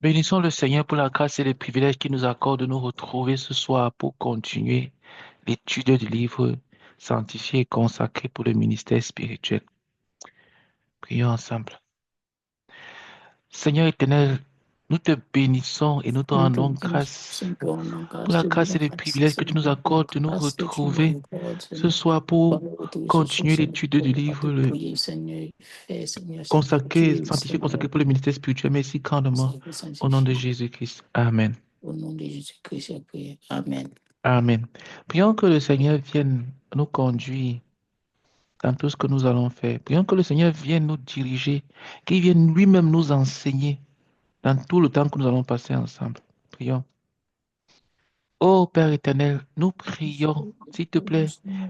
Bénissons le Seigneur pour la grâce et les privilèges qu'il nous accorde de nous retrouver ce soir pour continuer l'étude du livre sanctifié et consacré pour le ministère spirituel. Prions ensemble. Seigneur éternel, nous te bénissons et nous te Nous te rendons bénissons, grâce Seigneur, au nom pour grâce la de grâce la et les grâce, privilèges que tu Seigneur, nous la accordes de nous grâce que tu nous retrouver accordes, ce Seigneur. soir On pour nous retrouve ce soir, continuer Seigneur, l'étude pour du pouvoir te livre prier, Seigneur, fais, Seigneur, cette consacré, étude, sanctifié, Seigneur, consacré pour le ministère spirituel. Merci grandement Seigneur, au nom de sanctifie. Jésus-Christ. Amen. Au nom de Jésus-Christ, je prie. Amen. Amen. Prions que le Seigneur vienne nous conduire dans tout ce que nous allons faire. Prions que le Seigneur vienne nous diriger, qu'il vienne lui-même nous enseigner dans tout le temps que nous allons passer ensemble. Prions. Ô Père éternel, nous prions, s'il te plaît,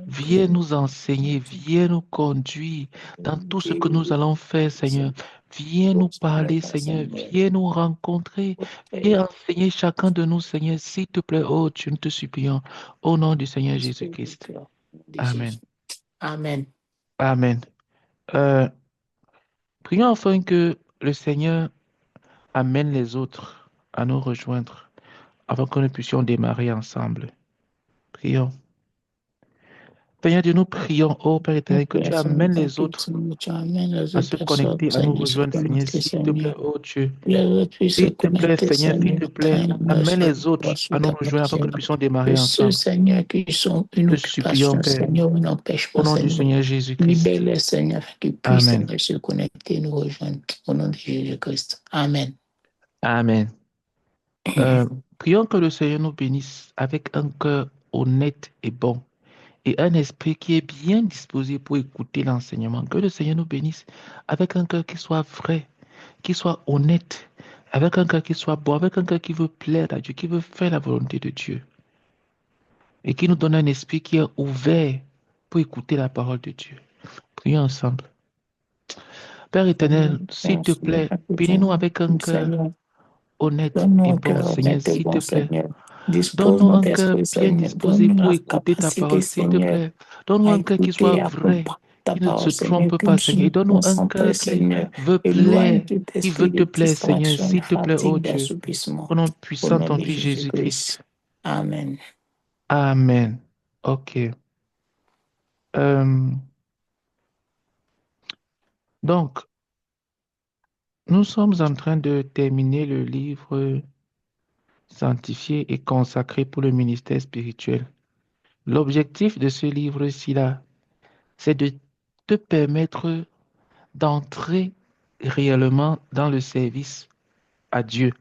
viens nous enseigner, viens nous conduire dans tout ce que nous allons faire, Seigneur. Viens nous parler, Seigneur, viens nous rencontrer, viens enseigner chacun de nous, Seigneur, s'il te plaît, oh Dieu, nous te supplions, au nom du Seigneur Jésus-Christ. Amen. Amen. Amen. Euh, Prions afin que le Seigneur amène les autres à nous rejoindre afin que nous puissions démarrer ensemble. Prions. Seigneur Dieu, nous prions, ô Père Nous éternel, que tu prions, Seigneur, amènes pour les que autres tu amènes les à autres se personnes, connecter, à nous Seigneur, se rejoindre, Seigneur, connecter, s'il te plaît, Seigneur. ô Dieu. Que les autres puissent se S'il te plaît, connecter, Seigneur, s'il Seigneur, te mettre plaît, un amour amène sur les autres sous à nous ta rejoindre afin que nous Seigneur. puissions démarrer Que ceux, ensemble. Seigneur, qui sont une Te supplions, occupation, Père, Seigneur, n'empêche au pas, nom du Seigneur. Seigneur Jésus-Christ. Libère-les, Seigneur, afin qu'ils puissent, Amen. Seigneur, se connecter et nous rejoindre. Au nom de Jésus-Christ. Amen. Amen. Euh, Prions que le Seigneur nous bénisse avec un cœur honnête et bon et un esprit qui est bien disposé pour écouter l'enseignement. Que le Seigneur nous bénisse avec un cœur qui soit vrai, qui soit honnête, avec un cœur qui soit bon, avec un cœur qui veut plaire à Dieu, qui veut faire la volonté de Dieu et qui nous donne un esprit qui est ouvert pour écouter la parole de Dieu. Prions ensemble. Père éternel, s'il te plaît, bénis-nous avec un cœur Seigneur, honnête donne-nous et un bon, cœur Seigneur, honnête et s'il te bon, plaît. Seigneur. Dispose Donne-nous un notre cœur esprit, bien Seigneur. disposé Donne-nous pour la écouter ta capacité, parole, s'il te Seigneur, plaît. Donne-nous à un cœur qui soit écouter et à vrai, comprendre ta qui ne se parole, Seigneur, trompe que nous pas, soyons Seigneur. Et donne-nous un concentrés, cœur qui Seigneur. veut Éloigne plaire, tout qui veut esprit de te plaire, Seigneur, distraction, de s'il te plaît, oh fatigue, Dieu. d'assoupissement. Au nom Au puissant de nom ton de Fils Jésus-Christ. Jésus-Christ. Amen. Amen. OK. Euh, donc, nous sommes en train de terminer le livre sanctifié et consacré pour le ministère spirituel. L'objectif de ce livre-ci, là, c'est de te permettre d'entrer réellement dans le service à Dieu,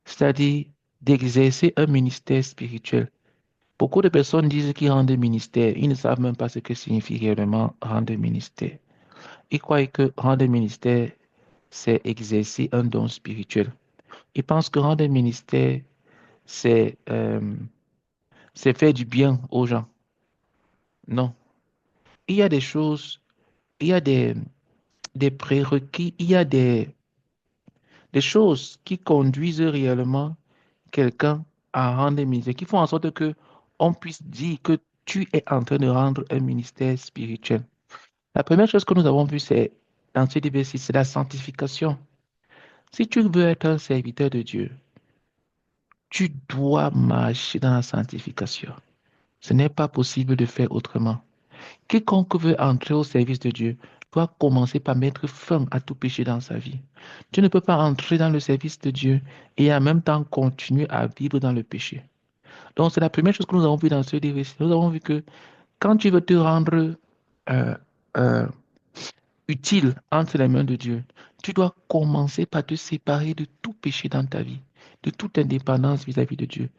c'est-à-dire d'exercer un ministère spirituel. Beaucoup de personnes disent qu'ils rendent ministère, ils ne savent même pas ce que signifie réellement rendre ministère. Ils croient que rendre ministère, c'est exercer un don spirituel. Ils pensent que rendre ministère, c'est faire du bien aux gens. Non. Il y a des choses, il y a des prérequis, il y a des choses qui conduisent réellement quelqu'un à rendre un ministère, qui font en sorte que on puisse dire que tu es en train de rendre un ministère spirituel. La première chose que nous avons vue, c'est dans ce livre c'est la sanctification. Si tu veux être un serviteur de Dieu, tu dois marcher dans la sanctification. Ce n'est pas possible de faire autrement. Quiconque veut entrer au service de Dieu doit commencer par mettre fin à tout péché dans sa vie. Tu ne peux pas entrer dans le service de Dieu et en même temps continuer à vivre dans le péché. Donc, c'est la première chose que nous avons vu dans ce livre ici. Nous avons vu que quand tu veux te rendre euh, euh, utile entre les mains de Dieu, tu dois commencer par te séparer de tout péché dans ta vie, de toute indépendance vis-à-vis de Dieu.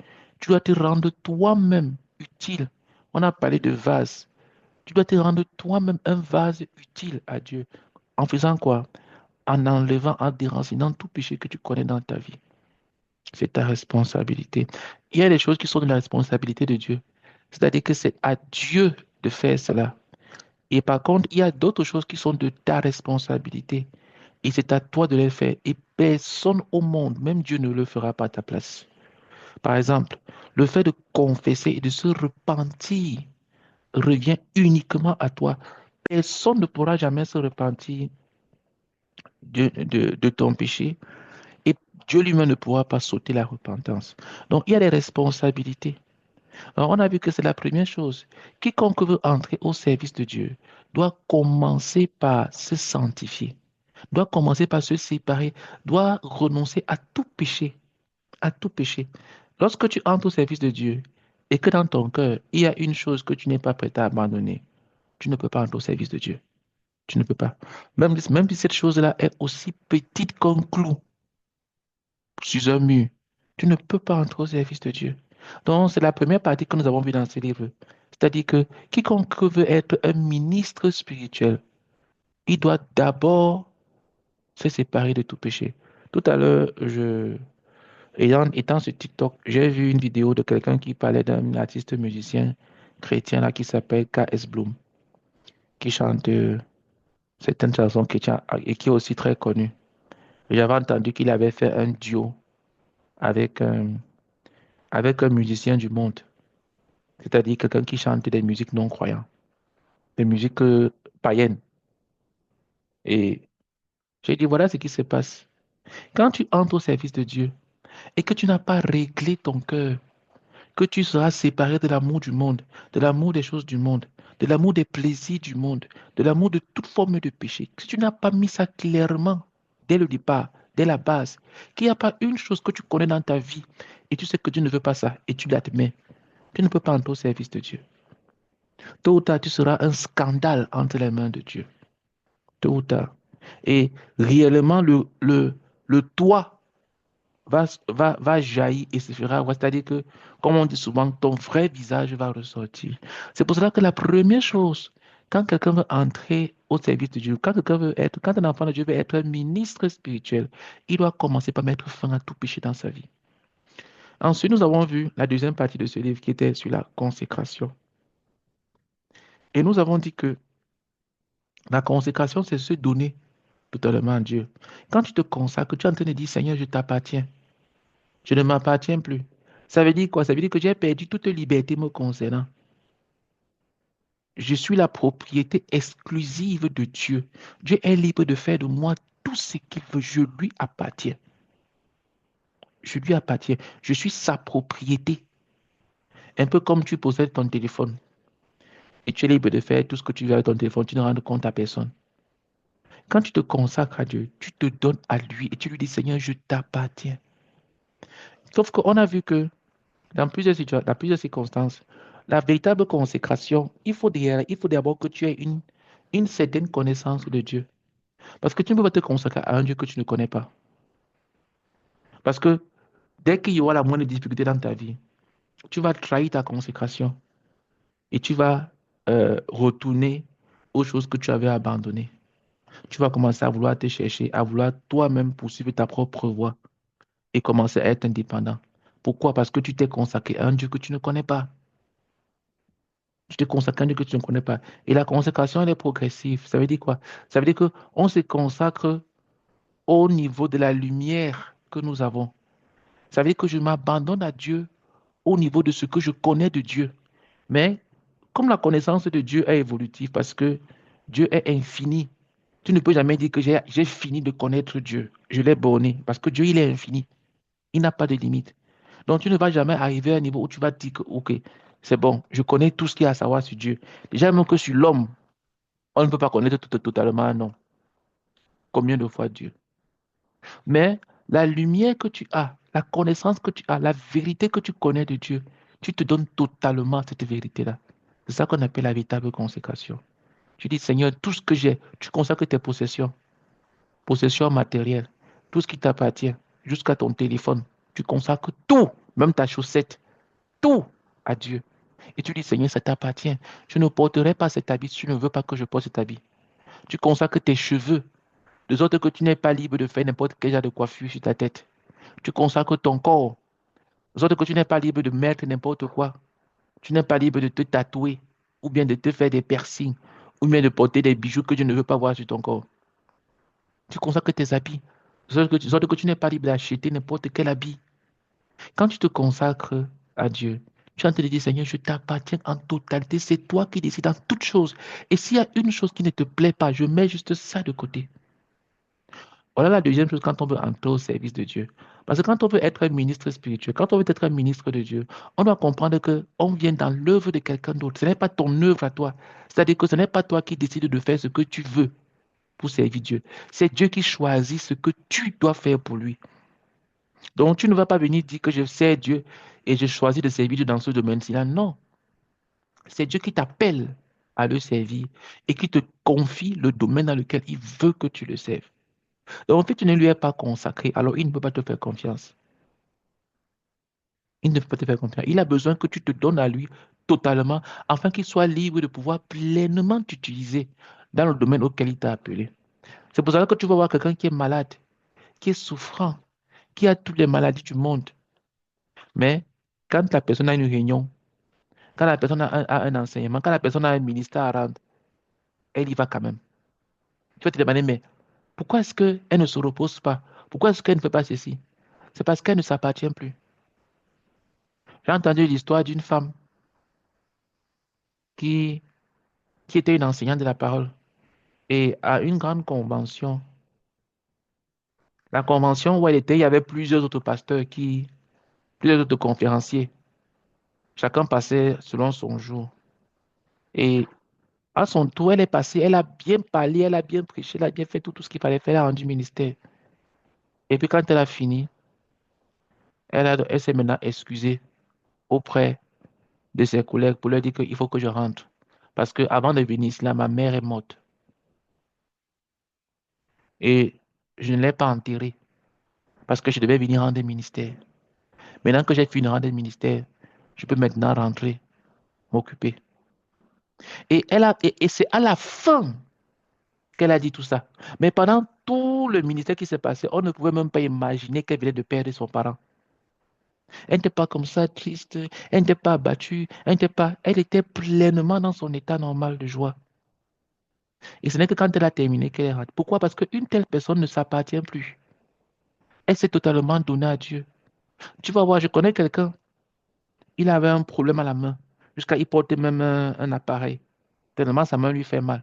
Tu dois te rendre toi-même utile. On a parlé de vase. Tu dois te rendre toi-même un vase utile à Dieu. En faisant quoi? En enlevant, en déracinant tout péché que tu connais dans ta vie. C'est ta responsabilité. Il y a des choses qui sont de la responsabilité de Dieu. C'est-à-dire que c'est à Dieu de faire cela. Et par contre, il y a d'autres choses qui sont de ta responsabilité. Et c'est à toi de les faire. Et personne au monde, même Dieu ne le fera pas à ta place. Par exemple, le fait de confesser et de se repentir revient uniquement à toi. Personne ne pourra jamais se repentir de ton péché. Et Dieu lui-même ne pourra pas sauter la repentance. Donc, il y a des responsabilités. Alors, on a vu que c'est la première chose. Quiconque veut entrer au service de Dieu doit commencer par se sanctifier, doit commencer par se séparer, doit renoncer à tout péché, à tout péché. Lorsque tu entres au service de Dieu et que dans ton cœur, il y a une chose que tu n'es pas prêt à abandonner, tu ne peux pas entrer au service de Dieu. Tu ne peux pas. Même si cette chose-là est aussi petite qu'un clou sur un mur, tu ne peux pas entrer au service de Dieu. Donc, c'est la première partie que nous avons vue dans ce livre. C'est-à-dire que quiconque veut être un ministre spirituel, il doit d'abord se séparer de tout péché. Tout à l'heure, étant sur TikTok, j'ai vu une vidéo de quelqu'un qui parlait d'un artiste musicien chrétien là, qui s'appelle K.S. Bloom, qui chante certaines chansons chrétiennes et qui est aussi très connu. J'avais entendu qu'il avait fait un duo avec avec un musicien du monde, c'est-à-dire quelqu'un qui chante des musiques non croyantes, des musiques païennes. Et j'ai dit, voilà ce qui se passe. Quand tu entres au service de Dieu et que tu n'as pas réglé ton cœur, que tu seras séparé de l'amour du monde, de l'amour des choses du monde, de l'amour des plaisirs du monde, de l'amour de toute forme de péché, si tu n'as pas mis ça clairement dès le départ, dès la base, qu'il n'y a pas une chose que tu connais dans ta vie et tu sais que Dieu ne veut pas ça et tu l'admets, tu ne peux pas entrer au service de Dieu. Tôt ou tard, tu seras un scandale entre les mains de Dieu. Tôt ou tard. Et réellement, le toit va jaillir et se fera voir. C'est-à-dire que, comme on dit souvent, ton vrai visage va ressortir. C'est pour cela que la première chose, quand quelqu'un veut entrer au service de Dieu, quand un enfant de Dieu veut être un ministre spirituel, il doit commencer par mettre fin à tout péché dans sa vie. Ensuite, nous avons vu la deuxième partie de ce livre qui était sur la consécration. Et nous avons dit que la consécration, c'est se donner totalement à Dieu. Quand tu te consacres, tu es en train de dire, Seigneur, je t'appartiens. Je ne m'appartiens plus. Ça veut dire quoi? Ça veut dire que j'ai perdu toute liberté me concernant. Je suis la propriété exclusive de Dieu. Dieu est libre de faire de moi tout ce qu'il veut. Je lui appartiens. Je lui appartiens. Je suis sa propriété. Un peu comme tu possèdes ton téléphone. Et tu es libre de faire tout ce que tu veux avec ton téléphone. Tu ne rends compte à personne. Quand tu te consacres à Dieu, tu te donnes à lui et tu lui dis, Seigneur, je t'appartiens. Sauf qu'on a vu que dans plusieurs circonstances, la véritable consécration, il faut d'abord que tu aies une certaine connaissance de Dieu. Parce que tu ne peux pas te consacrer à un Dieu que tu ne connais pas. Parce que dès qu'il y aura la moindre difficulté dans ta vie, tu vas trahir ta consécration et tu vas retourner aux choses que tu avais abandonnées. Tu vas commencer à vouloir te chercher, à vouloir toi-même poursuivre ta propre voie et commencer à être indépendant. Pourquoi? Parce que tu t'es consacré à un Dieu que tu ne connais pas. Tu te consacres à un Dieu que tu ne connais pas. Et la consécration, elle est progressive. Ça veut dire quoi? Ça veut dire qu'on se consacre au niveau de la lumière que nous avons. Ça veut dire que je m'abandonne à Dieu au niveau de ce que je connais de Dieu. Mais comme la connaissance de Dieu est évolutive, parce que Dieu est infini, tu ne peux jamais dire que j'ai fini de connaître Dieu. Je l'ai borné, parce que Dieu, il est infini. Il n'a pas de limite. Donc, tu ne vas jamais arriver à un niveau où tu vas te dire que, OK, c'est bon, je connais tout ce qu'il y a à savoir sur Dieu. Déjà, même que sur l'homme, on ne peut pas connaître totalement, non. Combien de fois Dieu? Mais la lumière que tu as, la connaissance que tu as, la vérité que tu connais de Dieu, tu te donnes totalement cette vérité-là. C'est ça qu'on appelle la véritable consécration. Tu dis, Seigneur, tout ce que j'ai, tu consacres tes possessions, possessions matérielles, tout ce qui t'appartient, jusqu'à ton téléphone. Tu consacres tout, même ta chaussette, tout à Dieu. Et tu dis, Seigneur, ça t'appartient. Je ne porterai pas cet habit si tu ne veux pas que je porte cet habit. Tu consacres tes cheveux, de sorte que tu n'es pas libre de faire n'importe quel genre de coiffure sur ta tête. Tu consacres ton corps, de sorte que tu n'es pas libre de mettre n'importe quoi. Tu n'es pas libre de te tatouer, ou bien de te faire des piercings, ou bien de porter des bijoux que Dieu ne veut pas voir sur ton corps. Tu consacres tes habits, de sorte que tu n'es pas libre d'acheter n'importe quel habit. Quand tu te consacres à Dieu, tu es en train de dire, Seigneur, je t'appartiens en totalité. C'est toi qui décides en toutes choses. Et s'il y a une chose qui ne te plaît pas, je mets juste ça de côté. Voilà la deuxième chose quand on veut entrer au service de Dieu. Parce que quand on veut être un ministre spirituel, quand on veut être un ministre de Dieu, on doit comprendre que on vient dans l'œuvre de quelqu'un d'autre. Ce n'est pas ton œuvre à toi. C'est-à-dire que ce n'est pas toi qui décides de faire ce que tu veux pour servir Dieu. C'est Dieu qui choisit ce que tu dois faire pour lui. Donc tu ne vas pas venir dire que je sers Dieu et je choisis de servir Dieu dans ce domaine-ci-là. Non, c'est Dieu qui t'appelle à le servir et qui te confie le domaine dans lequel il veut que tu le serves. Donc, en fait, tu ne lui es pas consacré, alors il ne peut pas te faire confiance. Il ne peut pas te faire confiance. Il a besoin que tu te donnes à lui totalement afin qu'il soit libre de pouvoir pleinement t'utiliser dans le domaine auquel il t'a appelé. C'est pour ça que tu vas voir quelqu'un qui est malade, qui est souffrant, qui a toutes les maladies du monde. Mais quand la personne a une réunion, quand la personne a un enseignement, quand la personne a un ministère à rendre, elle y va quand même. Tu vas te demander, mais pourquoi est-ce qu'elle ne se repose pas? Pourquoi est-ce qu'elle ne fait pas ceci? C'est parce qu'elle ne s'appartient plus. J'ai entendu l'histoire d'une femme qui, qui était une enseignante de la parole. Et à une grande convention, la convention où elle était, il y avait plusieurs autres pasteurs plusieurs autres conférenciers. Chacun passait selon son jour. Et à son tour, elle est passée, elle a bien parlé, elle a bien prêché, elle a bien fait tout ce qu'il fallait faire, elle a rendu ministère. Et puis quand elle a fini, elle s'est maintenant excusée auprès de ses collègues pour leur dire qu'il faut que je rentre. Parce que avant de venir ici, là, ma mère est morte. Et je ne l'ai pas enterrée parce que je devais venir rendre ministère. Maintenant que j'ai fini de rendre ministère, je peux maintenant rentrer, m'occuper. Et c'est à la fin qu'elle a dit tout ça. Mais pendant tout le ministère qui s'est passé, on ne pouvait même pas imaginer qu'elle venait de perdre son parent. Elle n'était pas comme ça, triste, elle n'était pas abattue, elle était pleinement dans son état normal de joie. Et ce n'est que quand elle a terminé qu'elle est rentrée. Pourquoi? Parce qu'une telle personne ne s'appartient plus. Elle s'est totalement donnée à Dieu. Tu vas voir, je connais quelqu'un, il avait un problème à la main, jusqu'à il portait même un appareil, tellement sa main lui fait mal.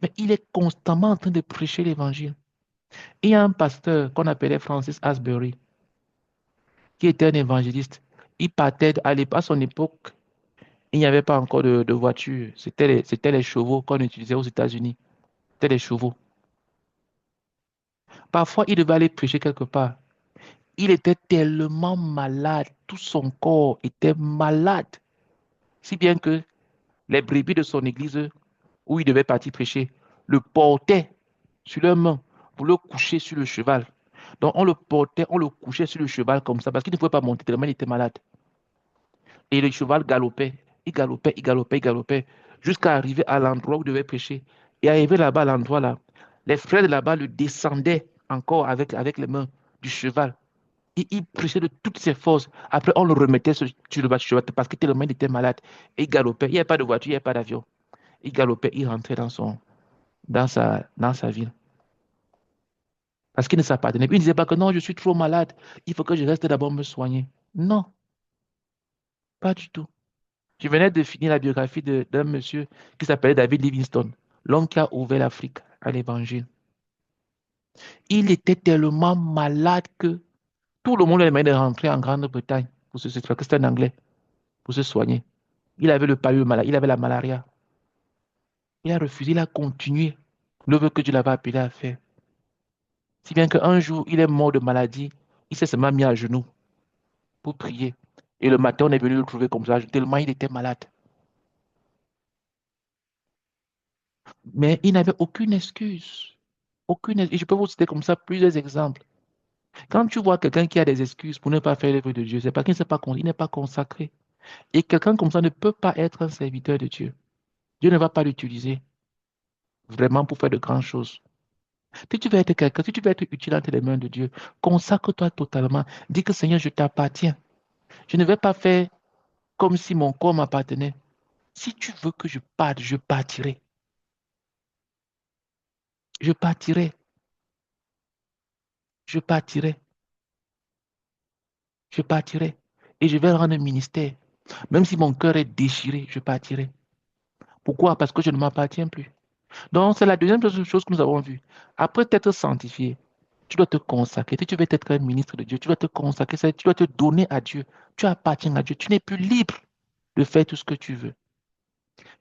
Mais il est constamment en train de prêcher l'évangile. Il y a un pasteur qu'on appelait Francis Asbury, qui était un évangéliste. Il partait à son époque, il n'y avait pas encore de voiture. C'était les chevaux qu'on utilisait aux États-Unis. C'était les chevaux. Parfois, il devait aller prêcher quelque part. Il était tellement malade, tout son corps était malade, si bien que les brebis de son église où il devait partir prêcher le portaient sur leurs mains pour le coucher sur le cheval. Donc on le portait, on le couchait sur le cheval comme ça parce qu'il ne pouvait pas monter tellement il était malade. Et le cheval galopait, il galopait, il galopait, il galopait jusqu'à arriver à l'endroit où il devait prêcher. Et arrivé là-bas, à l'endroit là, les frères de là-bas le descendaient encore avec les mains du cheval. Et il prêchait de toutes ses forces. Après, on le remettait sur le bas du cheval parce que tellement il était malade. Et il galopait. Il n'y avait pas de voiture, il n'y avait pas d'avion. Il galopait, il rentrait dans sa ville. Parce qu'il ne s'appartenait plus. Il ne disait pas que non, je suis trop malade. Il faut que je reste d'abord me soigner. Non, pas du tout. Je venais de finir la biographie d'un monsieur qui s'appelait David Livingstone, l'homme qui a ouvert l'Afrique à l'évangile. Il était tellement malade que tout le monde lui demandé de rentrer en Grande-Bretagne pour se soigner, que c'était un Anglais, pour se soigner. Il avait le palud malade, il avait la malaria. Il a refusé, il a continué l'œuvre que Dieu l'avait appelé à faire. Si bien qu'un jour, il est mort de maladie, il s'est seulement mis à genoux pour prier. Et le matin, on est venu le trouver comme ça, tellement il était malade. Mais il n'avait aucune excuse. Et je peux vous citer comme ça plusieurs exemples. Quand tu vois quelqu'un qui a des excuses pour ne pas faire l'œuvre de Dieu, c'est parce qu'il il n'est pas consacré. Et quelqu'un comme ça ne peut pas être un serviteur de Dieu. Dieu ne va pas l'utiliser vraiment pour faire de grandes choses. Si tu veux être quelqu'un, si tu veux être utile entre les mains de Dieu, consacre-toi totalement. Dis que Seigneur, je t'appartiens. Je ne vais pas faire comme si mon corps m'appartenait. Si tu veux que je parte, je partirai. Je partirai. Je partirai. Je partirai. Et je vais rendre un ministère. Même si mon cœur est déchiré, je partirai. Pourquoi? Parce que je ne m'appartiens plus. Donc, c'est la deuxième chose que nous avons vue. Après t'être sanctifié, Tu dois te consacrer. Si tu veux être un ministre de Dieu, tu dois te consacrer, tu dois te donner à Dieu. Tu appartiens à Dieu. Tu n'es plus libre de faire tout ce que tu veux.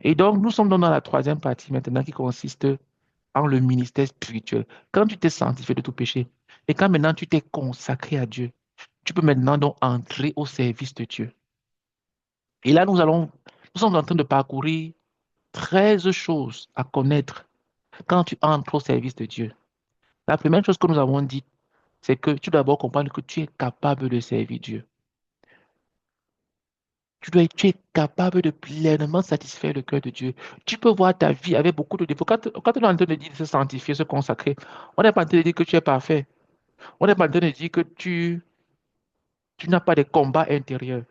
Et donc, nous sommes dans la troisième partie maintenant qui consiste en le ministère spirituel. Quand tu t'es sanctifié de tout péché et quand maintenant tu t'es consacré à Dieu, tu peux maintenant donc entrer au service de Dieu. Et là, nous sommes en train de parcourir 13 choses à connaître quand tu entres au service de Dieu. La première chose que nous avons dit, c'est que tu dois d'abord comprendre que tu es capable de servir Dieu. Tu es capable de pleinement satisfaire le cœur de Dieu. Tu peux voir ta vie avec beaucoup de défauts. Quand on est en train de dire de se sanctifier, se consacrer, on n'est pas en train de dire que tu es parfait. On n'est pas en train de dire que tu n'as pas de combat intérieur.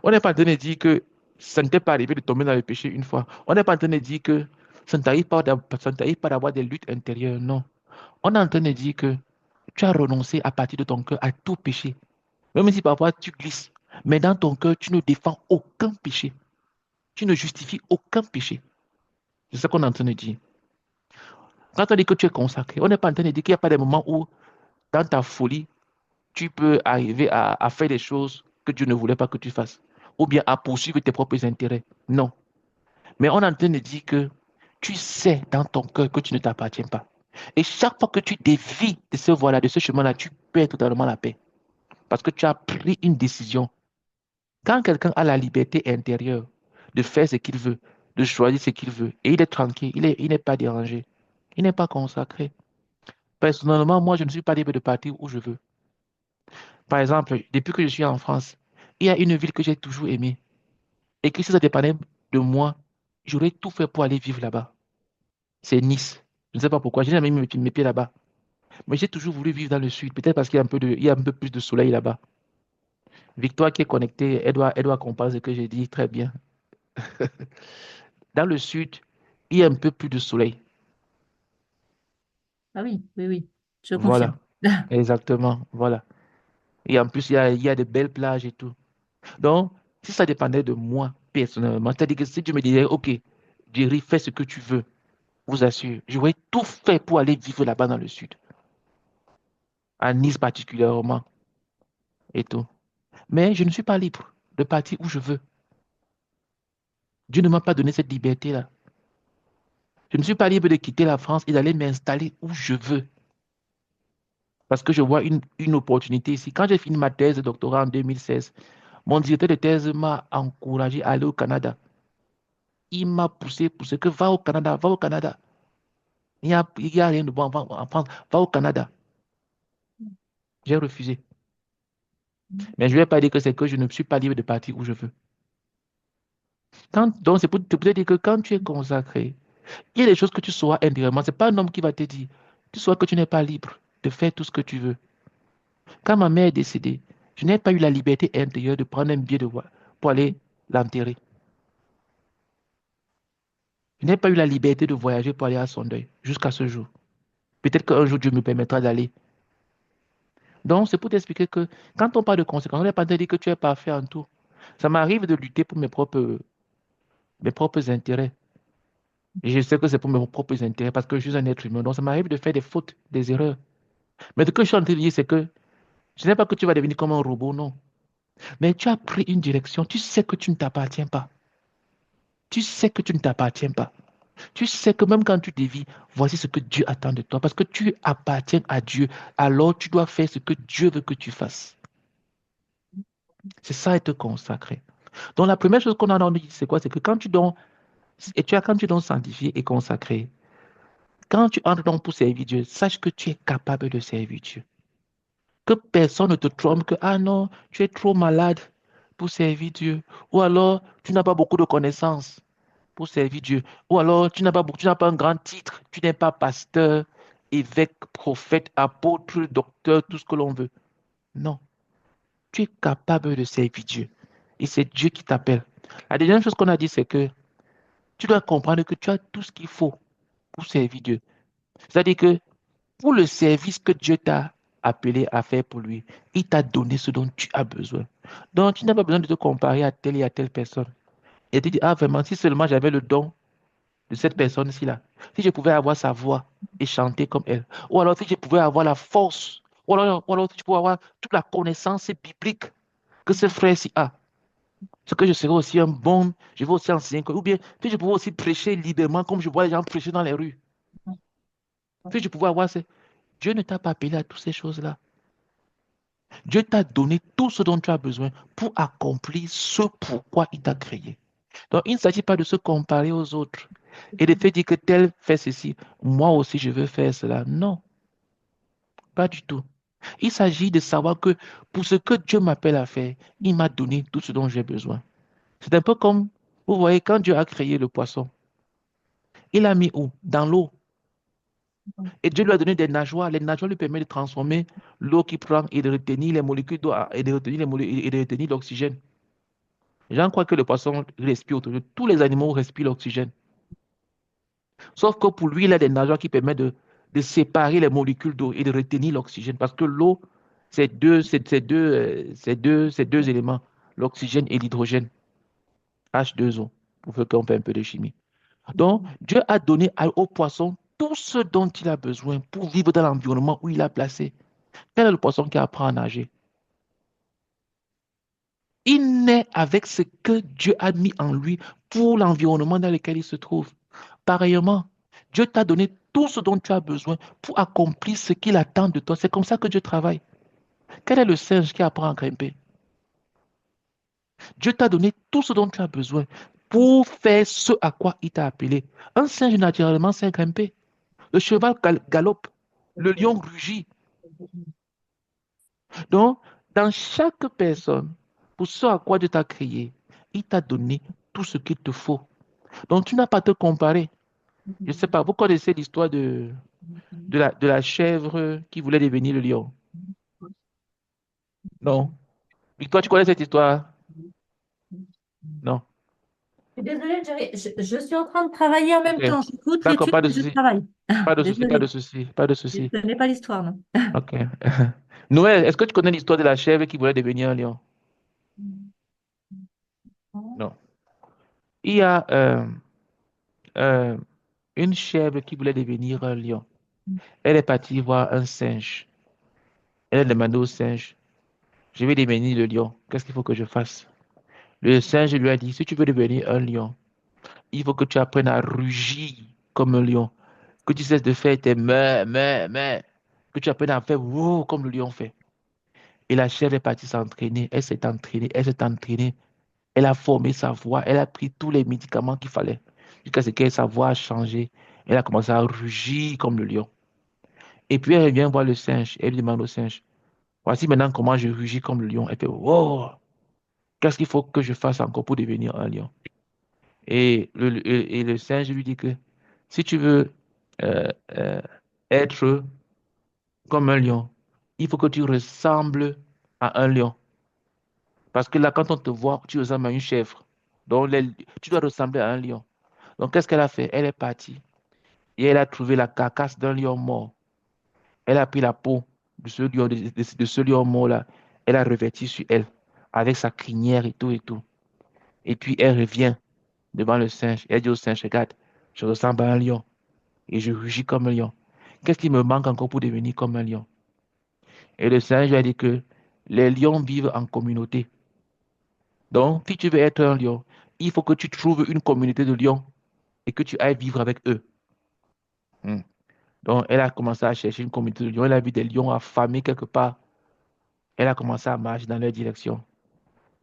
On n'est pas en train de dire que ça ne t'est pas arrivé de tomber dans le péché une fois. On n'est pas en train de dire que ça ne t'arrive pas d'avoir des luttes intérieures. Non. On est en train de dire que tu as renoncé à partir de ton cœur à tout péché. Même si parfois tu glisses. Mais dans ton cœur, tu ne défends aucun péché. Tu ne justifies aucun péché. C'est ça qu'on est en train de dire. Quand on dit que tu es consacré, on n'est pas en train de dire qu'il n'y a pas des moments où, dans ta folie, tu peux arriver à faire des choses que Dieu ne voulait pas que tu fasses. Ou bien à poursuivre tes propres intérêts. Non. Mais on est en train de dire que tu sais dans ton cœur que tu ne t'appartiens pas. Et chaque fois que tu dévies de ce voie-là, de ce chemin-là, tu perds totalement la paix. Parce que tu as pris une décision. Quand quelqu'un a la liberté intérieure de faire ce qu'il veut, de choisir ce qu'il veut, et il est tranquille, il n'est pas dérangé, il n'est pas consacré. Personnellement, moi, je ne suis pas libre de partir où je veux. Par exemple, depuis que je suis en France, il y a une ville que j'ai toujours aimée. Et que si ça dépendait de moi, j'aurais tout fait pour aller vivre là-bas. C'est Nice. Je ne sais pas pourquoi, j'ai jamais mis mes pieds là-bas. Mais j'ai toujours voulu vivre dans le sud, peut-être parce qu'il y a il y a un peu plus de soleil là-bas. Victoire qui est connectée, elle doit comprendre ce que j'ai dit très bien. Dans le sud, il y a un peu plus de soleil. Ah oui, oui, oui, je confirme. Voilà, exactement, voilà. Et en plus, il y a de belles plages et tout. Donc, si ça dépendait de moi, personnellement, c'est-à-dire que si tu me disais, OK, Jerry, fais ce que tu veux, je vous assure, j'aurais tout fait pour aller vivre là-bas dans le sud, à Nice particulièrement et tout. Mais je ne suis pas libre de partir où je veux. Dieu ne m'a pas donné cette liberté-là. Je ne suis pas libre de quitter la France et d'aller m'installer où je veux. Parce que je vois une opportunité ici. Quand j'ai fini ma thèse de doctorat en 2016, mon directeur de thèse m'a encouragé à aller au Canada. Il m'a poussé que va au Canada, va au Canada. Il y a rien de bon en France, va au Canada. J'ai refusé. Mais je ne vais pas dire que c'est que je ne suis pas libre de partir où je veux. Donc, c'est pour te dire que quand tu es consacré, il y a des choses que tu sauras intérieurement. Ce n'est pas un homme qui va te dire. Tu sauras que tu n'es pas libre de faire tout ce que tu veux. Quand ma mère est décédée, je n'ai pas eu la liberté intérieure de prendre un billet de voie pour aller l'enterrer. Je n'ai pas eu la liberté de voyager pour aller à son deuil jusqu'à ce jour. Peut-être qu'un jour Dieu me permettra d'aller. Donc, c'est pour t'expliquer que quand on parle de conséquences, on n'est pas en train de dire que tu es parfait en tout. Ça m'arrive de lutter pour mes propres intérêts. Et je sais que c'est pour mes propres intérêts parce que je suis un être humain. Donc, ça m'arrive de faire des fautes, des erreurs. Mais ce que je suis en train de dire, c'est que ce n'est pas que tu vas devenir comme un robot, non. Mais tu as pris une direction. Tu sais que tu ne t'appartiens pas. Tu sais que tu ne t'appartiens pas. Tu sais que même quand tu dévis, voici ce que Dieu attend de toi. Parce que tu appartiens à Dieu. Alors tu dois faire ce que Dieu veut que tu fasses. C'est ça être consacré. Donc la première chose qu'on a dans dit, c'est quoi? C'est que quand tu es donc sanctifié et consacré, quand tu entres donc pour servir Dieu, sache que tu es capable de servir Dieu. Que personne ne te trompe que, ah non, tu es trop malade pour servir Dieu. Ou alors, tu n'as pas beaucoup de connaissances pour servir Dieu. Ou alors, tu n'as pas un grand titre. Tu n'es pas pasteur, évêque, prophète, apôtre, docteur, tout ce que l'on veut. Non, tu es capable de servir Dieu. Et c'est Dieu qui t'appelle. La deuxième chose qu'on a dit, c'est que tu dois comprendre que tu as tout ce qu'il faut pour servir Dieu. C'est-à-dire que pour le service que Dieu t'a appelé à faire pour lui, il t'a donné ce dont tu as besoin. Donc, tu n'as pas besoin de te comparer à telle et à telle personne. Et tu dis, ah vraiment, si seulement j'avais le don de cette personne-ci là, si je pouvais avoir sa voix et chanter comme elle, ou alors si je pouvais avoir la force, ou alors si je pouvais avoir toute la connaissance biblique que ce frère-ci a, ce que je serais aussi un bon, je vais aussi enseigner, ou bien si je pouvais aussi prêcher librement comme je vois les gens prêcher dans les rues, si je pouvais avoir, Dieu ne t'a pas appelé à toutes ces choses-là. Dieu t'a donné tout ce dont tu as besoin pour accomplir ce pourquoi il t'a créé. Donc, il ne s'agit pas de se comparer aux autres et de te dire que tel fait ceci, moi aussi je veux faire cela. Non, pas du tout. Il s'agit de savoir que pour ce que Dieu m'appelle à faire, il m'a donné tout ce dont j'ai besoin. C'est un peu comme, vous voyez, quand Dieu a créé le poisson, il l'a mis où? Dans l'eau. Et Dieu lui a donné des nageoires. Les nageoires lui permettent de transformer l'eau qu'il prend et de retenir les molécules d'eau et de retenir et de retenir l'oxygène. J'en crois que le poisson respire autour de tous les animaux respirent l'oxygène. Sauf que pour lui, il a des nageoires qui permettent de séparer les molécules d'eau et de retenir l'oxygène. Parce que l'eau, c'est deux éléments, l'oxygène et l'hydrogène, H2O, pour faire qu'on fait un peu de chimie. Donc, Dieu a donné au poisson tout ce dont il a besoin pour vivre dans l'environnement où il a placé. Quel est le poisson qui apprend à nager? Il naît avec ce que Dieu a mis en lui pour l'environnement dans lequel il se trouve. Pareillement, Dieu t'a donné tout ce dont tu as besoin pour accomplir ce qu'il attend de toi. C'est comme ça que Dieu travaille. Quel est le singe qui apprend à grimper? Dieu t'a donné tout ce dont tu as besoin pour faire ce à quoi il t'a appelé. Un singe, naturellement, sait grimper. Le cheval galope. Le lion rugit. Donc, dans chaque personne, pour ce à quoi Dieu t'a créé, il t'a donné tout ce qu'il te faut. Donc, tu n'as pas à te comparer. Je ne sais pas, vous connaissez l'histoire de la chèvre qui voulait devenir le lion? Non. Victoire, tu connais cette histoire? Non. Je suis désolée, je suis en train de travailler en Ok. même temps. J'écoute D'accord, l'étude pas de et je souci. travaille. Pas de souci, pas de Désolée, souci, pas de je souci. ne connais pas l'histoire, non. Ok. Noël, est-ce que tu connais l'histoire de la chèvre qui voulait devenir un lion? Non. Il y a euh, une chèvre qui voulait devenir un lion. Elle est partie voir un singe. Elle a demandé au singe, je vais devenir le lion. Qu'est-ce qu'il faut que je fasse? Le singe lui a dit, si tu veux devenir un lion, il faut que tu apprennes à rugir comme un lion. Que tu cesses de faire tes mais, que tu apprennes à faire wouh comme le lion fait. Et la chèvre est partie s'entraîner. Elle s'est entraînée, elle s'est entraînée. Elle a formé sa voix, elle a pris tous les médicaments qu'il fallait. Jusqu'à ce que sa voix a changé. Elle a commencé à rugir comme le lion. Et puis elle revient voir le singe. Elle lui demande au singe, voici maintenant comment je rugis comme le lion. Elle fait, wow, qu'est-ce qu'il faut que je fasse encore pour devenir un lion? Et le singe lui dit que si tu veux euh, euh, être comme un lion, il faut que tu ressembles à un lion. Parce que là, quand on te voit, tu ressembles à une chèvre. Donc, tu dois ressembler à un lion. Donc, qu'est-ce qu'elle a fait? Elle est partie et elle a trouvé la carcasse d'un lion mort. Elle a pris la peau de ce lion mort-là. Elle a revêti sur elle avec sa crinière et tout et tout. Et puis, elle revient devant le singe. Elle dit au singe, regarde, je ressemble à un lion et je rugis comme un lion. Qu'est-ce qui me manque encore pour devenir comme un lion? Et le singe lui a dit que les lions vivent en communauté. Donc, si tu veux être un lion, il faut que tu trouves une communauté de lions et que tu ailles vivre avec eux. Hmm. Donc, elle a commencé à chercher une communauté de lions. Elle a vu des lions affamés quelque part. Elle a commencé à marcher dans leur direction.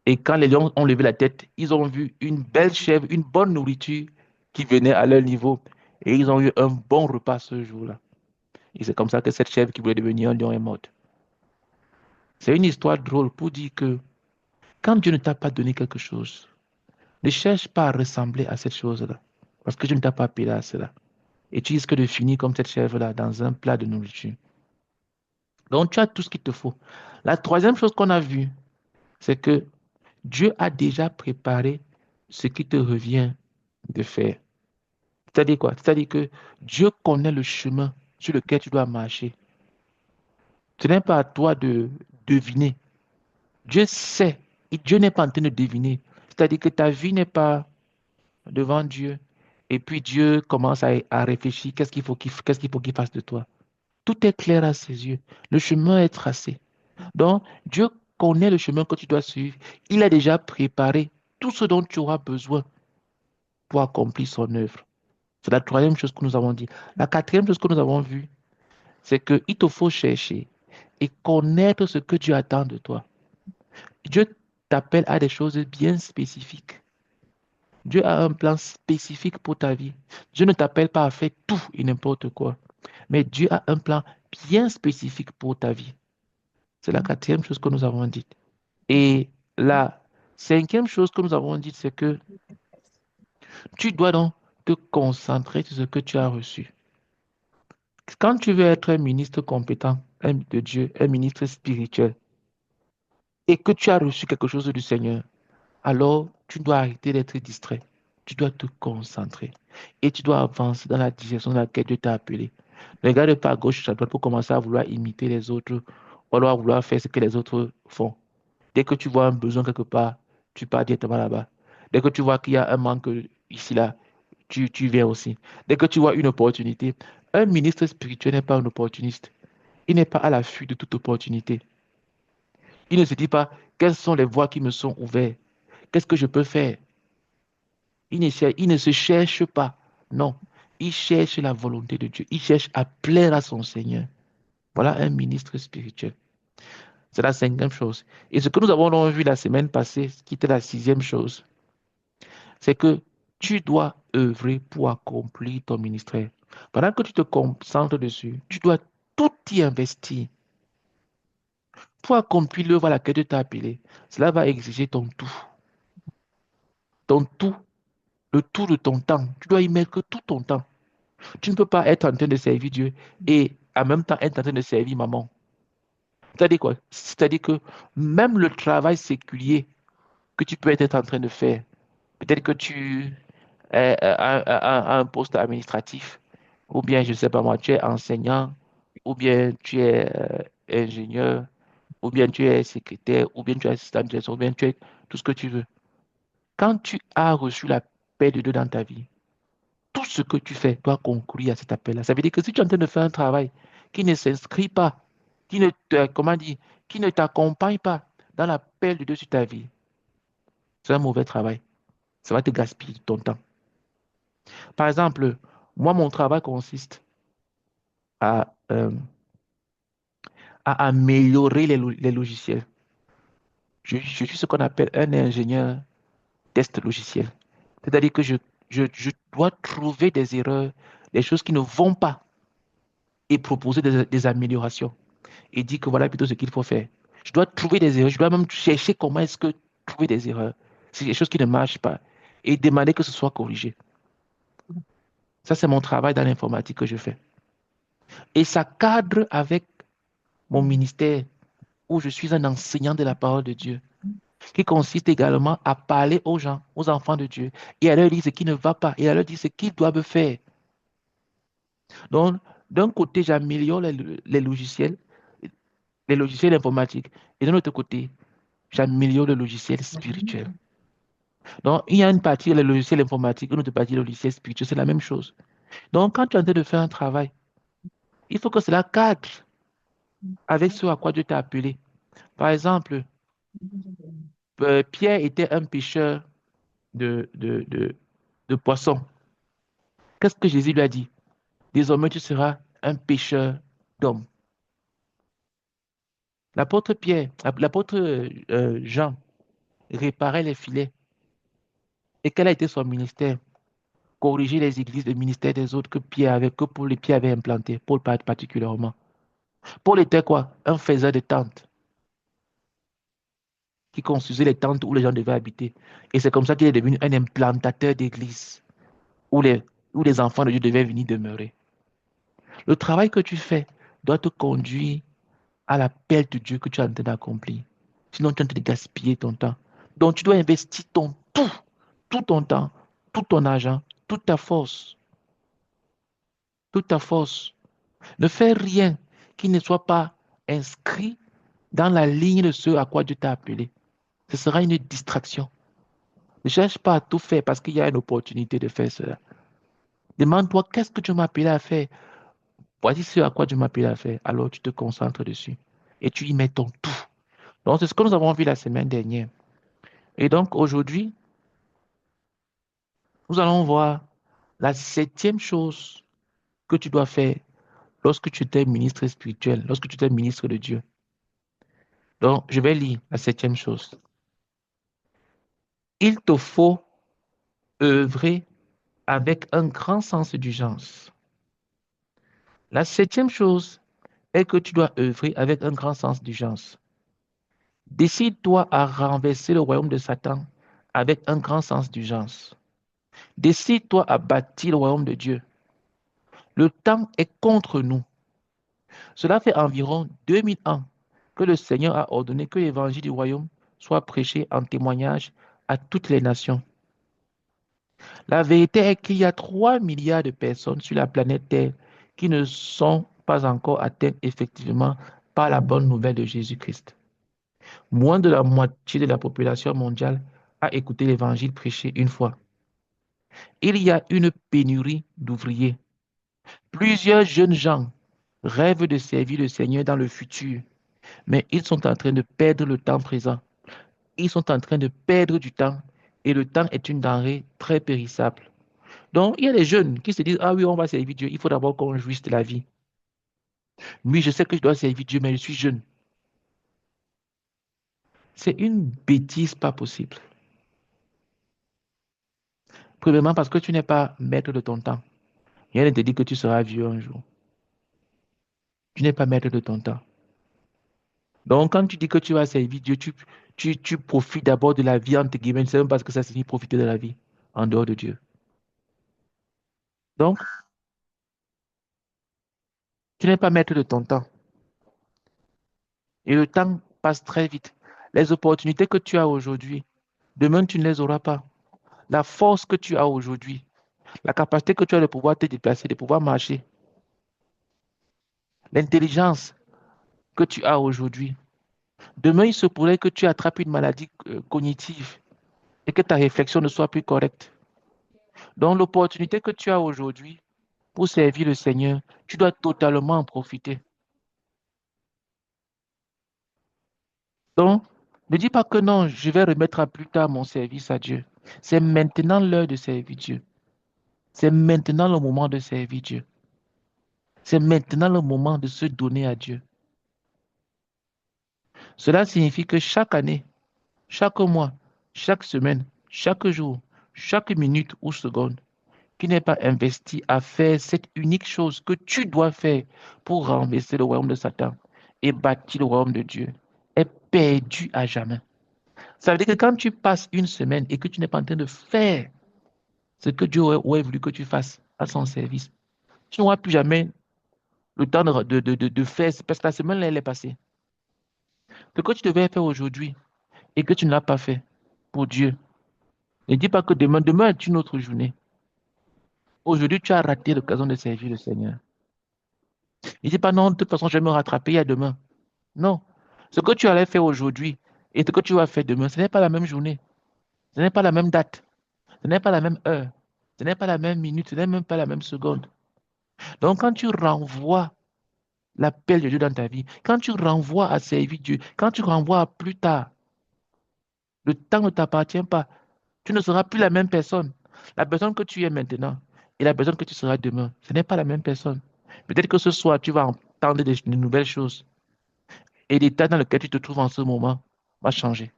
Et quand les lions ont levé la tête, ils ont vu une belle chèvre, une bonne nourriture qui venait à leur niveau. Et ils ont eu un bon repas ce jour-là. Et c'est comme ça que cette chèvre qui voulait devenir un lion est morte. C'est une histoire drôle pour dire que quand Dieu ne t'a pas donné quelque chose, ne cherche pas à ressembler à cette chose-là. Parce que Dieu ne t'a pas appelé à cela. Et tu risques de finir comme cette chèvre-là dans un plat de nourriture. Donc tu as tout ce qu'il te faut. La troisième chose qu'on a vue, c'est que Dieu a déjà préparé ce qui te revient de faire. C'est-à-dire quoi? C'est-à-dire que Dieu connaît le chemin sur lequel tu dois marcher. Ce n'est pas à toi de deviner. Dieu sait. Et Dieu n'est pas en train de deviner. C'est-à-dire que ta vie n'est pas devant Dieu. Et puis Dieu commence à réfléchir, qu'est-ce qu'il faut qu'il fasse de toi. Tout est clair à ses yeux. Le chemin est tracé. Donc, Dieu connaît le chemin que tu dois suivre. Il a déjà préparé tout ce dont tu auras besoin pour accomplir son œuvre. C'est la troisième chose que nous avons dit. La quatrième chose que nous avons vue, c'est qu'il te faut chercher et connaître ce que Dieu attend de toi. Dieu t'appelle à des choses bien spécifiques. Dieu a un plan spécifique pour ta vie. Dieu ne t'appelle pas à faire tout et n'importe quoi. Mais Dieu a un plan bien spécifique pour ta vie. C'est la quatrième chose que nous avons dite. Et la cinquième chose que nous avons dite, c'est que tu dois donc te concentrer sur ce que tu as reçu. Quand tu veux être un ministre compétent de Dieu, un ministre spirituel, et que tu as reçu quelque chose du Seigneur, alors tu dois arrêter d'être distrait. Tu dois te concentrer. Et tu dois avancer dans la direction dans laquelle Dieu t'a appelé. Ne regarde pas à gauche, à droite pour commencer à vouloir imiter les autres, ou alors à vouloir faire ce que les autres font. Dès que tu vois un besoin quelque part, tu pars directement là-bas. Dès que tu vois qu'il y a un manque ici, là, tu viens aussi. Dès que tu vois une opportunité, un ministre spirituel n'est pas un opportuniste. Il n'est pas à l'affût de toute opportunité. Il ne se dit pas, quelles sont les voies qui me sont ouvertes? Qu'est-ce que je peux faire? Il ne se cherche pas. Non. Il cherche la volonté de Dieu. Il cherche à plaire à son Seigneur. Voilà un ministre spirituel. C'est la cinquième chose. Et ce que nous avons donc vu la semaine passée, qui était la sixième chose, c'est que tu dois œuvrer pour accomplir ton ministère. Pendant que tu te concentres dessus, tu dois tout y investir pour accomplir l'œuvre à laquelle tu t'es appelé. Cela va exiger ton tout. Ton tout, le tout de ton temps. Tu dois y mettre tout ton temps. Tu ne peux pas être en train de servir Dieu et en même temps être en train de servir maman. C'est-à-dire quoi? C'est-à-dire que même le travail séculier que tu peux être en train de faire, peut-être que tu es à un poste administratif, ou bien, je ne sais pas moi, tu es enseignant, ou bien tu es ingénieur, ou bien tu es secrétaire, ou bien tu es assistant de direction, ou bien tu es tout ce que tu veux. Quand tu as reçu la paix de Dieu dans ta vie, tout ce que tu fais doit concourir à cet appel-là. Ça veut dire que si tu es en train de faire un travail qui ne s'inscrit pas, qui ne te, comment dire, qui ne t'accompagne pas dans l'appel de Dieu sur ta vie, c'est un mauvais travail. Ça va te gaspiller ton temps. Par exemple, moi, mon travail consiste à améliorer les logiciels. Je suis ce qu'on appelle un ingénieur test logiciel. C'est-à-dire que je dois trouver des erreurs, des choses qui ne vont pas et proposer des améliorations et dire que voilà plutôt ce qu'il faut faire. Je dois trouver des erreurs, je dois même chercher comment est-ce que trouver des erreurs. C'est des choses qui ne marchent pas et demander que ce soit corrigé. Ça, c'est mon travail dans l'informatique que je fais. Et ça cadre avec mon ministère où je suis un enseignant de la parole de Dieu, qui consiste également à parler aux gens, aux enfants de Dieu, et à leur dire ce qui ne va pas, et à leur dire ce qu'ils doivent faire. Donc, d'un côté, j'améliore les logiciels informatiques, et de l'autre côté, j'améliore le logiciel spirituel. Donc, il y a une partie, le logiciel informatique, une autre partie, le logiciel spirituel, c'est la même chose. Donc, quand tu es en train de faire un travail, il faut que cela cadre avec ce à quoi Dieu t'a appelé. Par exemple, Pierre était un pêcheur de poissons. Qu'est-ce que Jésus lui a dit? Désormais, tu seras un pêcheur d'hommes. L'apôtre Pierre, l'apôtre Jean réparait les filets. Et quel a été son ministère? Corriger les églises, le ministère des autres que Pierre avait implanté, Paul particulièrement. Paul était quoi? Un faiseur de tentes qui construisait les tentes où les gens devaient habiter. Et c'est comme ça qu'il est devenu un implantateur d'églises où où les enfants de Dieu devaient venir demeurer. Le travail que tu fais doit te conduire à l'appel de Dieu que tu es en train d'accomplir. Sinon, tu es en train de gaspiller ton temps. Donc, tu dois investir tout ton temps, tout ton argent, toute ta force, toute ta force. Ne fais rien qui ne soit pas inscrit dans la ligne de ce à quoi Dieu t'a appelé. Ce sera une distraction. Ne cherche pas à tout faire parce qu'il y a une opportunité de faire cela. Demande-toi, qu'est-ce que tu m'as appelé à faire? Voici ce à quoi tu m'as appelé à faire. Alors tu te concentres dessus et tu y mets ton tout. Donc, c'est ce que nous avons vu la semaine dernière. Et donc, aujourd'hui, nous allons voir la septième chose que tu dois faire lorsque tu es ministre spirituel, lorsque tu es ministre de Dieu. Donc, je vais lire la septième chose. Il te faut œuvrer avec un grand sens d'urgence. La septième chose est que tu dois œuvrer avec un grand sens d'urgence. Décide-toi à renverser le royaume de Satan avec un grand sens d'urgence. Décide-toi à bâtir le royaume de Dieu. Le temps est contre nous. Cela fait environ 2000 ans que le Seigneur a ordonné que l'évangile du royaume soit prêché en témoignage à toutes les nations. La vérité est qu'il y a 3 milliards de personnes sur la planète Terre qui ne sont pas encore atteintes effectivement par la bonne nouvelle de Jésus-Christ. Moins de la moitié de la population mondiale a écouté l'évangile prêché une fois. Il y a une pénurie d'ouvriers. Plusieurs jeunes gens rêvent de servir le Seigneur dans le futur, mais ils sont en train de perdre le temps présent. Ils sont en train de perdre du temps et le temps est une denrée très périssable. Donc, il y a des jeunes qui se disent, ah oui, on va servir Dieu, il faut d'abord qu'on jouisse de la vie. Oui, je sais que je dois servir Dieu, mais je suis jeune. C'est une bêtise pas possible. Premièrement, parce que tu n'es pas maître de ton temps. Rien ne te dit que tu seras vieux un jour. Tu n'es pas maître de ton temps. Donc, quand tu dis que tu vas servir Dieu, tu profites d'abord de la vie, entre guillemets, c'est même parce que ça signifie profiter de la vie en dehors de Dieu. Donc, tu n'es pas maître de ton temps. Et le temps passe très vite. Les opportunités que tu as aujourd'hui, demain, tu ne les auras pas. La force que tu as aujourd'hui, la capacité que tu as de pouvoir te déplacer, de pouvoir marcher, l'intelligence que tu as aujourd'hui. Demain, il se pourrait que tu attrapes une maladie cognitive et que ta réflexion ne soit plus correcte. Donc, l'opportunité que tu as aujourd'hui pour servir le Seigneur, tu dois totalement en profiter. Donc, ne dis pas que non, je vais remettre à plus tard mon service à Dieu. C'est maintenant l'heure de servir Dieu. C'est maintenant le moment de servir Dieu. C'est maintenant le moment de se donner à Dieu. Cela signifie que chaque année, chaque mois, chaque semaine, chaque jour, chaque minute ou seconde, qui n'est pas investi à faire cette unique chose que tu dois faire pour renverser le royaume de Satan et bâtir le royaume de Dieu, est perdu à jamais. Ça veut dire que quand tu passes une semaine et que tu n'es pas en train de faire ce que Dieu aurait voulu que tu fasses à son service, tu n'auras plus jamais le temps de faire, parce que la semaine-là, elle est passée. Ce que tu devais faire aujourd'hui et que tu ne l'as pas fait pour Dieu, ne dis pas que demain est une autre journée. Aujourd'hui, tu as raté l'occasion de servir le Seigneur. Ne dis pas non, de toute façon, je vais me rattraper, il y a demain. Non. Ce que tu allais faire aujourd'hui et ce que tu vas faire demain, ce n'est pas la même journée. Ce n'est pas la même date. Ce n'est pas la même heure. Ce n'est pas la même minute. Ce n'est même pas la même seconde. Donc, quand tu renvoies l'appel de Dieu dans ta vie, quand tu renvoies à servir Dieu, quand tu renvoies à plus tard, le temps ne t'appartient pas. Tu ne seras plus la même personne. La personne que tu es maintenant et la personne que tu seras demain, ce n'est pas la même personne. Peut-être que ce soir, tu vas entendre de nouvelles choses et l'état dans lequel tu te trouves en ce moment va changer.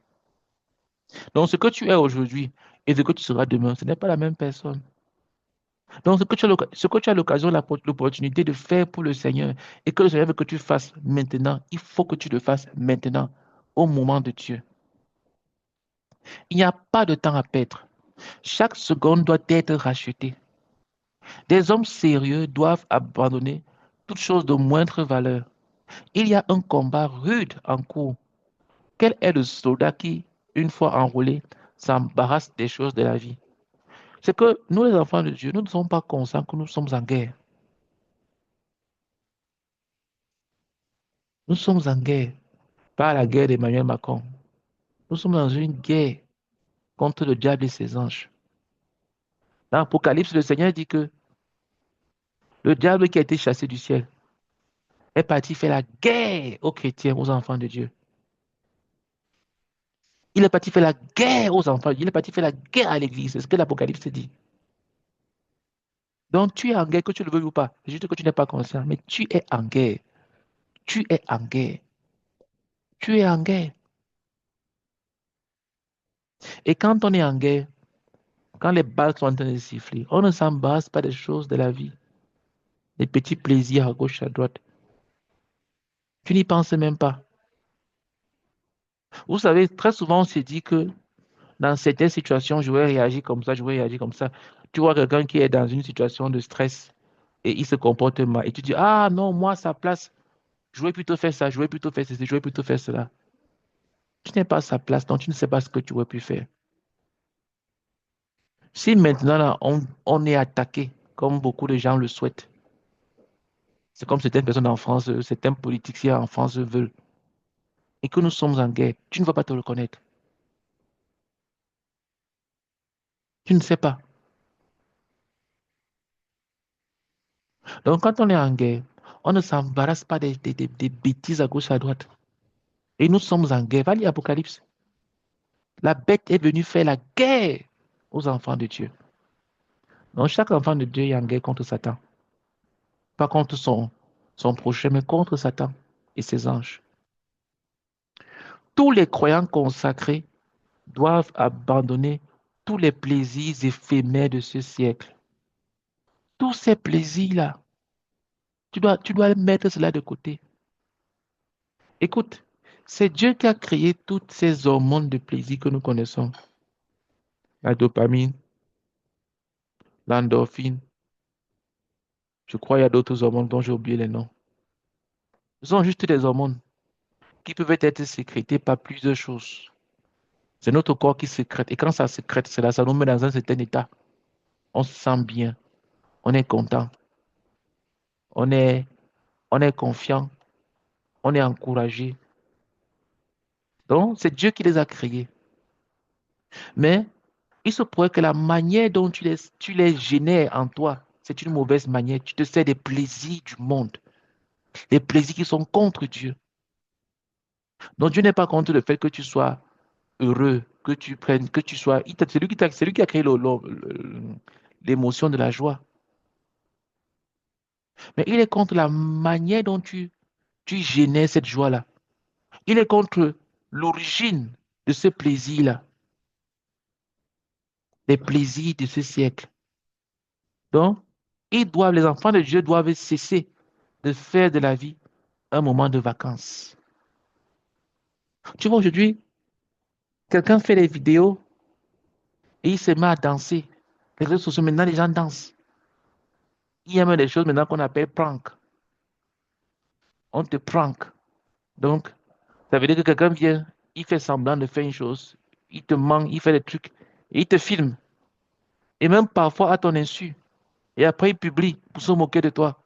Donc, ce que tu es aujourd'hui et ce que tu seras demain, ce n'est pas la même personne. Donc, ce que tu as l'occasion, l'opportunité de faire pour le Seigneur et que le Seigneur veut que tu fasses maintenant, il faut que tu le fasses maintenant, au moment de Dieu. Il n'y a pas de temps à perdre. Chaque seconde doit être rachetée. Des hommes sérieux doivent abandonner toute chose de moindre valeur. Il y a un combat rude en cours. Quel est le soldat qui, une fois enrôlé, s'embarrasse des choses de la vie? C'est que nous, les enfants de Dieu, nous ne sommes pas conscients que nous sommes en guerre. Nous sommes en guerre, pas la guerre d'Emmanuel Macron. Nous sommes dans une guerre contre le diable et ses anges. Dans l'Apocalypse, le Seigneur dit que Le diable qui a été chassé du ciel est parti faire la guerre aux chrétiens, aux enfants de Dieu. Il est parti faire la guerre aux enfants. Il est parti faire la guerre à l'église. C'est ce que l'Apocalypse dit. Donc tu es en guerre, que tu le veuilles ou pas. C'est juste que tu n'es pas conscient. Mais tu es en guerre. Tu es en guerre. Tu es en guerre. Et quand on est en guerre, quand les balles sont en train de siffler, on ne s'embarrasse pas des choses de la vie. Des petits plaisirs à gauche, à droite. Tu n'y penses même pas. Vous savez, très souvent, on se dit que dans certaines situations, je vais réagir comme ça, je vais réagir comme ça. Tu vois quelqu'un qui est dans une situation de stress et il se comporte mal. Et tu dis, ah non, moi, à sa place, je vais plutôt faire ça, je vais plutôt faire ceci, je vais plutôt faire cela. Tu n'es pas à sa place, donc tu ne sais pas ce que tu aurais pu faire. Si maintenant, là, on est attaqué, comme beaucoup de gens le souhaitent, c'est comme certaines personnes en France, certains politiciens en France veulent, et que nous sommes en guerre, tu ne vas pas te reconnaître. Tu ne sais pas. Donc, quand on est en guerre, on ne s'embarrasse pas des bêtises à gauche, à droite. Et nous sommes en guerre. Va lire l'Apocalypse. La bête est venue faire la guerre aux enfants de Dieu. Donc, chaque enfant de Dieu est en guerre contre Satan. Pas contre son prochain, mais contre Satan et ses anges. Tous les croyants consacrés doivent abandonner tous les plaisirs éphémères de ce siècle. Tous ces plaisirs-là, tu dois mettre cela de côté. Écoute, c'est Dieu qui a créé toutes ces hormones de plaisir que nous connaissons. La dopamine, l'endorphine. Je crois qu'il y a d'autres hormones dont j'ai oublié les noms. Ce sont juste des hormones qui peuvent être sécrétées par plusieurs choses. C'est notre corps qui sécrète. Et quand ça sécrète, cela, ça nous met dans un certain état. On se sent bien, on est content, on est, on est confiant, on est encouragé. Donc, c'est Dieu qui les a créés. Mais il se pourrait que la manière dont tu les génères en toi, c'est une mauvaise manière. Tu te sers des plaisirs du monde, des plaisirs qui sont contre Dieu. Donc, Dieu n'est pas contre le fait que tu sois heureux, que tu prennes, que tu sois. C'est lui qui a créé l'émotion de la joie. Mais il est contre la manière dont tu génères cette joie-là. Il est contre l'origine de ce plaisir-là, des plaisirs de ce siècle. Donc, les enfants de Dieu doivent cesser de faire de la vie un moment de vacances. Tu vois, aujourd'hui, quelqu'un fait des vidéos et il se met à danser. Les réseaux sociaux, maintenant, les gens dansent. Il y a même des choses maintenant qu'on appelle prank. On te prank. Donc, ça veut dire que quelqu'un vient, il fait semblant de faire une chose, il te ment, il fait des trucs, et il te filme. Et même parfois à ton insu. Et après, il publie pour se moquer de toi.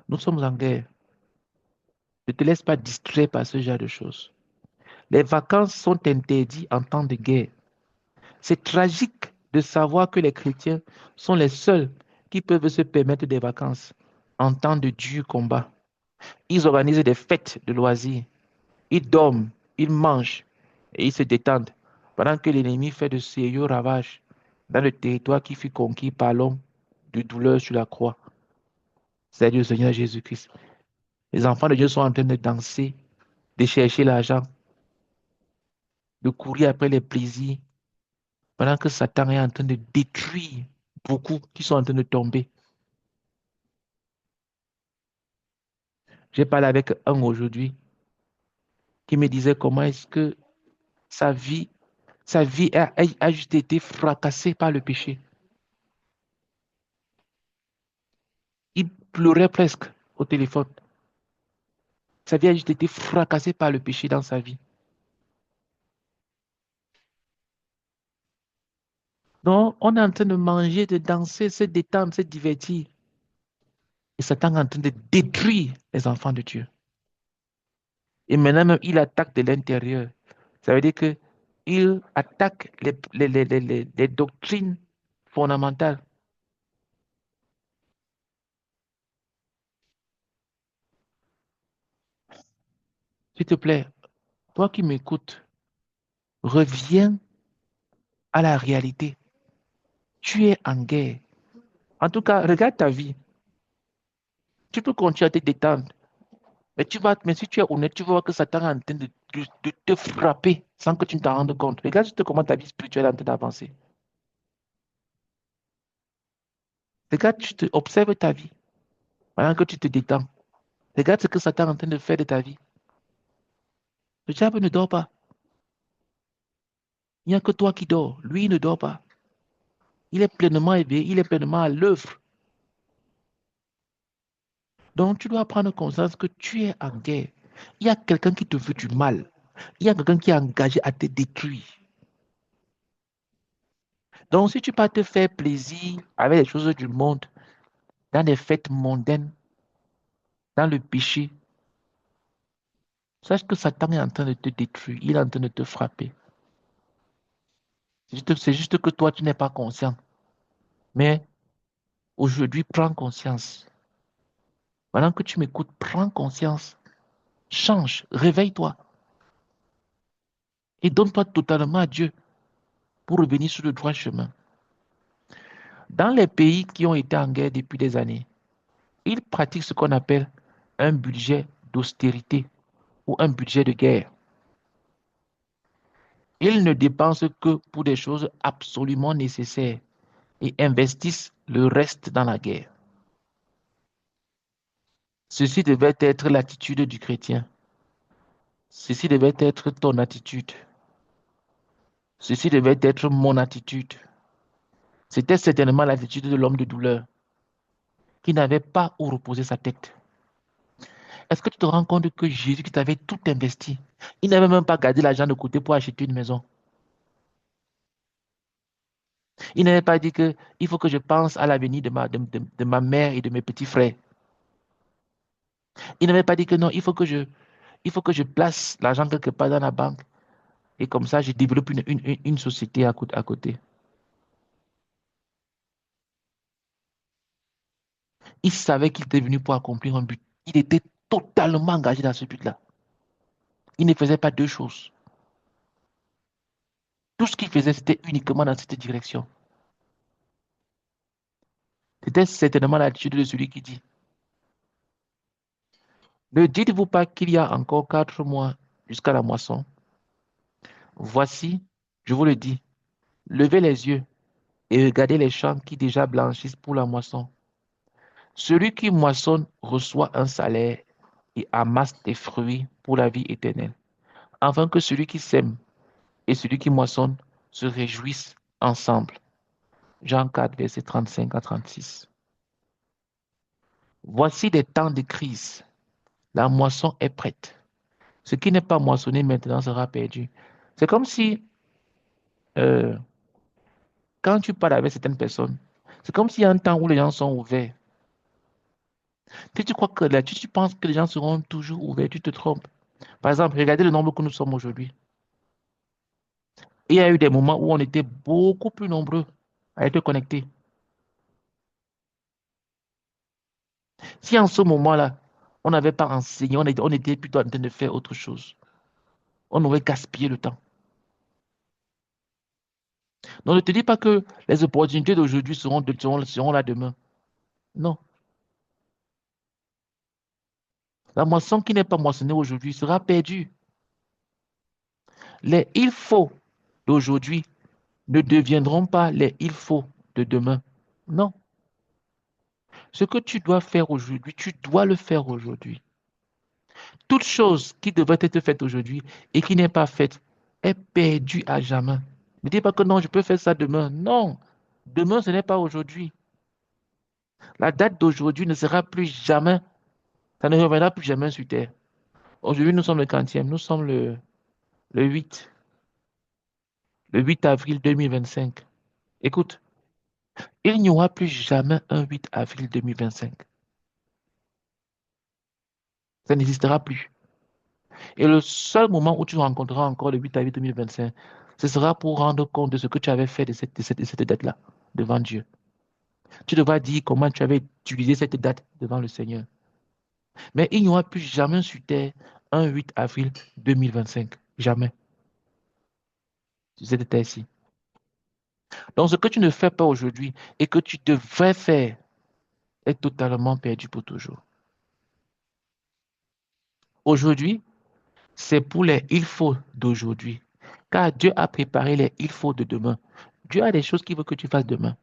Nous sommes en guerre. Ne te laisse pas distraire par ce genre de choses. Les vacances sont interdites en temps de guerre. C'est tragique de savoir que les chrétiens sont les seuls qui peuvent se permettre des vacances en temps de dur combat. Ils organisent des fêtes de loisirs. Ils dorment, ils mangent et ils se détendent pendant que l'ennemi fait de sérieux ravages dans le territoire qui fut conquis par l'homme de douleur sur la croix. C'est le Seigneur Jésus-Christ. Les enfants de Dieu sont en train de danser, de chercher l'argent, de courir après les plaisirs, pendant que Satan est en train de détruire beaucoup qui sont en train de tomber. J'ai parlé avec un aujourd'hui qui me disait comment est-ce que sa vie, sa vie a juste été fracassée par le péché. Il pleurait presque au téléphone. Sa vie a juste été fracassée par le péché dans sa vie. Donc, on est en train de manger, de danser, se détendre, se divertir. Et Satan est en train de détruire les enfants de Dieu. Et maintenant même, il attaque de l'intérieur. Ça veut dire que Il attaque les doctrines fondamentales. S'il te plaît, toi qui m'écoutes, reviens à la réalité. Tu es en guerre. En tout cas, regarde ta vie. Tu peux continuer à te détendre. Mais si tu es honnête, tu vas voir que Satan est en train de te frapper sans que tu ne t'en rendes compte. Regarde juste comment ta vie spirituelle est en train d'avancer. Regarde, observe ta vie pendant que tu te détends. Regarde ce que Satan est en train de faire de ta vie. Le diable ne dort pas. Il n'y a que toi qui dors. Lui, il ne dort pas. Il est pleinement éveillé, il est pleinement à l'œuvre. Donc, tu dois prendre conscience que tu es en guerre. Il y a quelqu'un qui te veut du mal. Il y a quelqu'un qui est engagé à te détruire. Donc, si tu peux te faire plaisir avec les choses du monde, dans des fêtes mondaines, dans le péché, sache que Satan est en train de te détruire. Il est en train de te frapper. C'est juste que toi, tu n'es pas conscient. Mais aujourd'hui, prends conscience. Pendant que tu m'écoutes, prends conscience. Change, réveille-toi et donne-toi totalement à Dieu pour revenir sur le droit chemin. Dans les pays qui ont été en guerre depuis des années, ils pratiquent ce qu'on appelle un budget d'austérité ou un budget de guerre. Ils ne dépensent que pour des choses absolument nécessaires et investissent le reste dans la guerre. Ceci devait être l'attitude du chrétien. Ceci devait être ton attitude. Ceci devait être mon attitude. C'était certainement l'attitude de l'homme de douleur qui n'avait pas où reposer sa tête. Est-ce que tu te rends compte que Jésus qui t'avait tout investi, il n'avait même pas gardé l'argent de côté pour acheter une maison. Il n'avait pas dit que il faut que je pense à l'avenir de ma mère et de mes petits frères. Il n'avait pas dit que non, il faut que je place l'argent quelque part dans la banque et comme ça, je développe une société à côté. Il savait qu'il était venu pour accomplir un but. Il était totalement engagé dans ce but-là. Il ne faisait pas deux choses. Tout ce qu'il faisait, c'était uniquement dans cette direction. C'était certainement l'attitude de celui qui dit, ne dites-vous pas qu'il y a encore 4 mois jusqu'à la moisson? Voici, je vous le dis, levez les yeux et regardez les champs qui déjà blanchissent pour la moisson. Celui qui moissonne reçoit un salaire et amasse des fruits pour la vie éternelle, afin que celui qui sème et celui qui moissonne se réjouissent ensemble. Jean 4, verset 35 à 36. Voici des temps de crise. La moisson est prête. Ce qui n'est pas moissonné maintenant sera perdu. C'est comme si, euh, quand tu parles avec certaines personnes, c'est comme s'il y a un temps où les gens sont ouverts. Si tu crois que là, tu penses que les gens seront toujours ouverts, tu te trompes. Par exemple, regardez le nombre que nous sommes aujourd'hui. Il y a eu des moments où on était beaucoup plus nombreux à être connectés. Si en ce moment-là, on n'avait pas enseigné, on était plutôt en train de faire autre chose, on aurait gaspillé le temps. Donc ne te dis pas que les opportunités d'aujourd'hui seront là demain. Non. La moisson qui n'est pas moissonnée aujourd'hui sera perdue. Les il faut d'aujourd'hui ne deviendront pas les il faut de demain. Non. Ce que tu dois faire aujourd'hui, tu dois le faire aujourd'hui. Toute chose qui devrait être faite aujourd'hui et qui n'est pas faite est perdue à jamais. Ne dis pas que non, je peux faire ça demain. Non. Demain, ce n'est pas aujourd'hui. La date d'aujourd'hui ne sera plus jamais, ça ne reviendra plus jamais sur Terre. Aujourd'hui, nous sommes le quantième, nous sommes le 8, le 8 avril 2025. Écoute, il n'y aura plus jamais un 8 avril 2025. Ça n'existera plus. Et le seul moment où tu rencontreras encore le 8 avril 2025, ce sera pour rendre compte de ce que tu avais fait de cette date-là devant Dieu. Tu devras dire comment tu avais utilisé cette date devant le Seigneur. Mais il n'y aura plus jamais sur terre un 8 avril 2025. Jamais. Sur cette terre-ci. Donc, ce que tu ne fais pas aujourd'hui et que tu devrais faire est totalement perdu pour toujours. Aujourd'hui, c'est pour les il faut d'aujourd'hui. Car Dieu a préparé les il faut de demain. Dieu a des choses qu'il veut que tu fasses demain.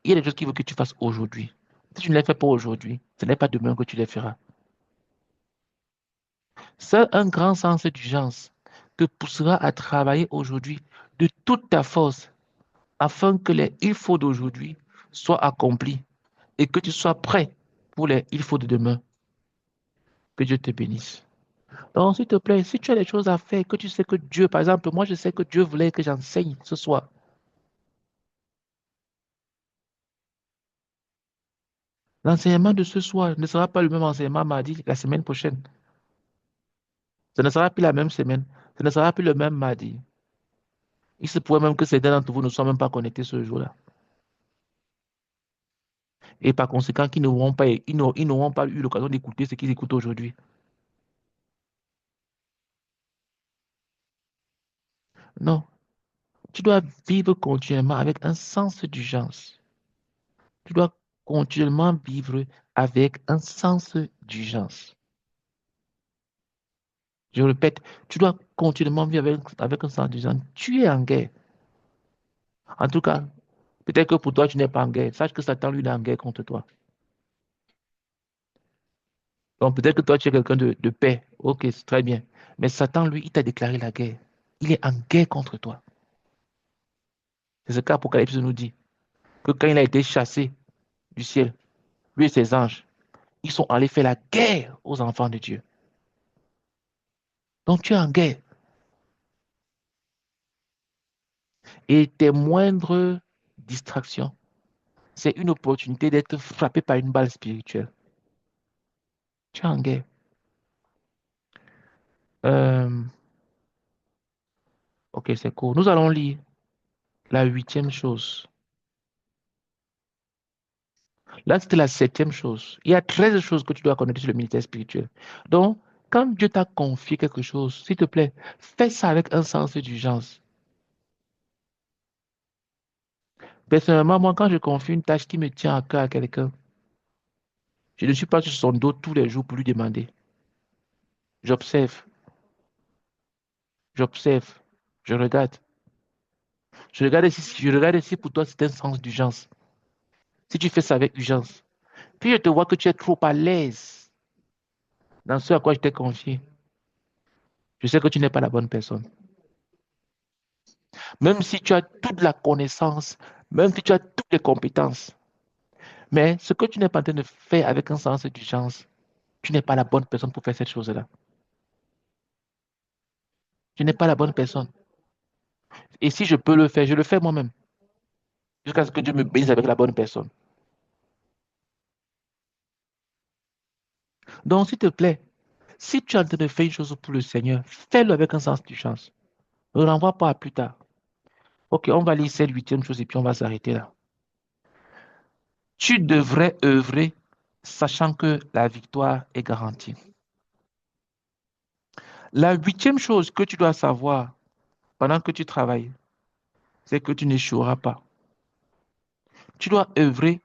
Il y a des choses qu'il veut que tu fasses aujourd'hui. Si tu ne les fais pas aujourd'hui, ce n'est pas demain que tu les feras. Seul un grand sens d'urgence te poussera à travailler aujourd'hui de toute ta force afin que les il faut d'aujourd'hui soient accomplis et que tu sois prêt pour les il faut de demain. Que Dieu te bénisse. Donc, s'il te plaît, si tu as des choses à faire, que tu sais que Dieu, par exemple, moi je sais que Dieu voulait que j'enseigne ce soir. L'enseignement de ce soir ne sera pas le même enseignement mardi, la semaine prochaine. Ce ne sera plus la même semaine. Ce ne sera plus le même mardi. Il se pourrait même que certains d'entre vous ne soient même pas connectés ce jour-là. Et par conséquent, ils n'auront pas eu l'occasion d'écouter ce qu'ils écoutent aujourd'hui. Non. Tu dois vivre continuellement avec un sens d'urgence. Tu dois continuellement vivre avec un sens d'urgence. Je répète, tu dois continuellement vivre avec un sens d'urgence. Tu es en guerre. En tout cas, peut-être que pour toi, tu n'es pas en guerre. Sache que Satan, lui, il est en guerre contre toi. Donc peut-être que toi, tu es quelqu'un de paix. Ok, c'est très bien. Mais Satan, lui, il t'a déclaré la guerre. Il est en guerre contre toi. C'est ce qu'Apocalypse nous dit. Que quand il a été chassé du ciel, lui et ses anges, ils sont allés faire la guerre aux enfants de Dieu. Donc tu es en guerre. Et tes moindres distractions, c'est une opportunité d'être frappé par une balle spirituelle. Tu es en guerre. Euh, ok, c'est cool. Nous allons lire la 8e chose. Là, c'était la 7e chose. Il y a 13 choses que tu dois connaître sur le ministère spirituel. Donc, quand Dieu t'a confié quelque chose, s'il te plaît, fais ça avec un sens d'urgence. Personnellement, moi, quand je confie une tâche qui me tient à cœur à quelqu'un, je ne suis pas sur son dos tous les jours pour lui demander. J'observe, j'observe, je regarde. Je regarde si pour toi c'est un sens d'urgence. Si tu fais ça avec urgence. Puis je te vois que tu es trop à l'aise dans ce à quoi je t'ai confié. Je sais que tu n'es pas la bonne personne. Même si tu as toute la connaissance, même si tu as toutes les compétences, mais ce que tu n'es pas en train de faire avec un sens d'urgence, tu n'es pas la bonne personne pour faire cette chose-là. Tu n'es pas la bonne personne. Et si je peux le faire, je le fais moi-même, jusqu'à ce que Dieu me bénisse avec la bonne personne. Donc, s'il te plaît, si tu es en train de faire une chose pour le Seigneur, fais-le avec un sens d'urgence. Ne renvoie pas à plus tard. Ok, on va lire cette 8e chose et puis on va s'arrêter là. Tu devrais œuvrer sachant que la victoire est garantie. La 8e chose que tu dois savoir pendant que tu travailles, c'est que tu n'échoueras pas. Tu dois œuvrer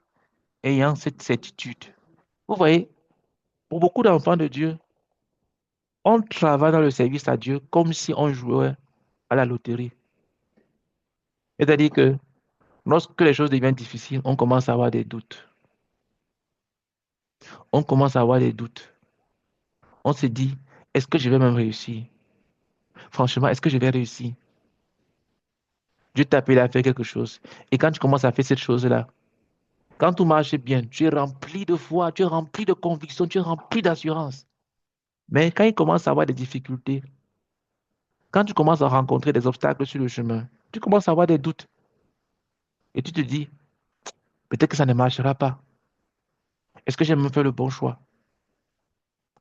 ayant cette certitude. Vous voyez, pour beaucoup d'enfants de Dieu, on travaille dans le service à Dieu comme si on jouait à la loterie. C'est-à-dire que lorsque les choses deviennent difficiles, on commence à avoir des doutes. On commence à avoir des doutes. On se dit, est-ce que je vais même réussir? Franchement, est-ce que je vais réussir? Dieu t'a appelé à faire quelque chose. Et quand tu commences à faire cette chose-là, quand tout marche bien, tu es rempli de foi, tu es rempli de conviction, tu es rempli d'assurance. Mais quand il commence à avoir des difficultés, quand tu commences à rencontrer des obstacles sur le chemin, tu commences à avoir des doutes. Et tu te dis, peut-être que ça ne marchera pas. Est-ce que j'ai même fait le bon choix?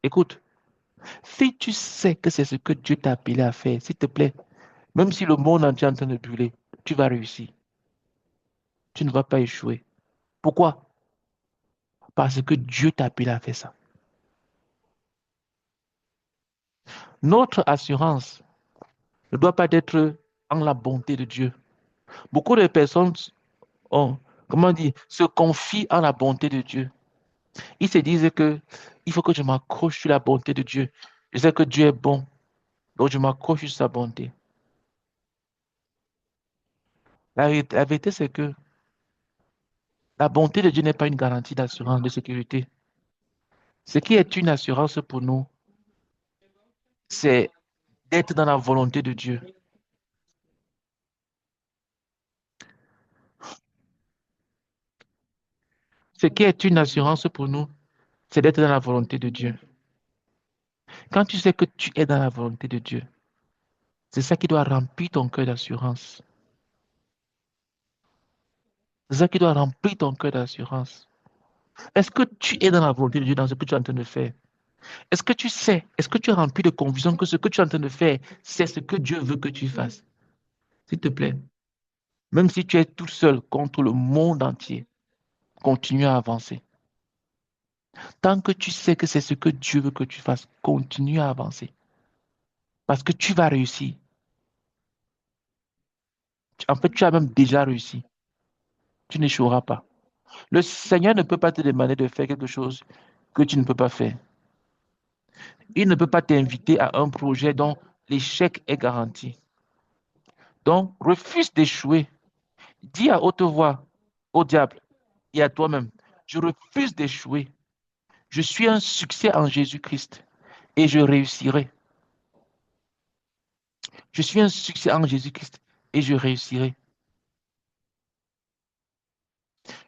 Écoute, Si tu sais que c'est ce que Dieu t'a appelé à faire, s'il te plaît, même si le monde entier est en train de brûler, tu vas réussir. Tu ne vas pas échouer. Pourquoi? Parce que Dieu t'a appelé à faire ça. Notre assurance ne doit pas être en la bonté de Dieu. Beaucoup de personnes comment dire, se confient en la bonté de Dieu. Ils se disent que il faut que je m'accroche sur la bonté de Dieu. Je sais que Dieu est bon, donc je m'accroche sur sa bonté. La vérité, c'est que la bonté de Dieu n'est pas une garantie d'assurance, de sécurité. Ce qui est une assurance pour nous, c'est d'être dans la volonté de Dieu. Ce qui est une assurance pour nous, c'est d'être dans la volonté de Dieu. Quand tu sais que tu es dans la volonté de Dieu, c'est ça qui doit remplir ton cœur d'assurance. C'est ça qui doit remplir ton cœur d'assurance. Est-ce que tu es dans la volonté de Dieu dans ce que tu es en train de faire? Est-ce que tu sais, est-ce que tu es rempli de conviction que ce que tu es en train de faire, c'est ce que Dieu veut que tu fasses? S'il te plaît, même si tu es tout seul contre le monde entier, continue à avancer. Tant que tu sais que c'est ce que Dieu veut que tu fasses, continue à avancer. Parce que tu vas réussir. En fait, tu as même déjà réussi. Tu n'échoueras pas. Le Seigneur ne peut pas te demander de faire quelque chose que tu ne peux pas faire. Il ne peut pas t'inviter à un projet dont l'échec est garanti. Donc, refuse d'échouer. Dis à haute voix au diable et à toi-même, je refuse d'échouer. Je suis un succès en Jésus-Christ et je réussirai. Je suis un succès en Jésus-Christ et je réussirai.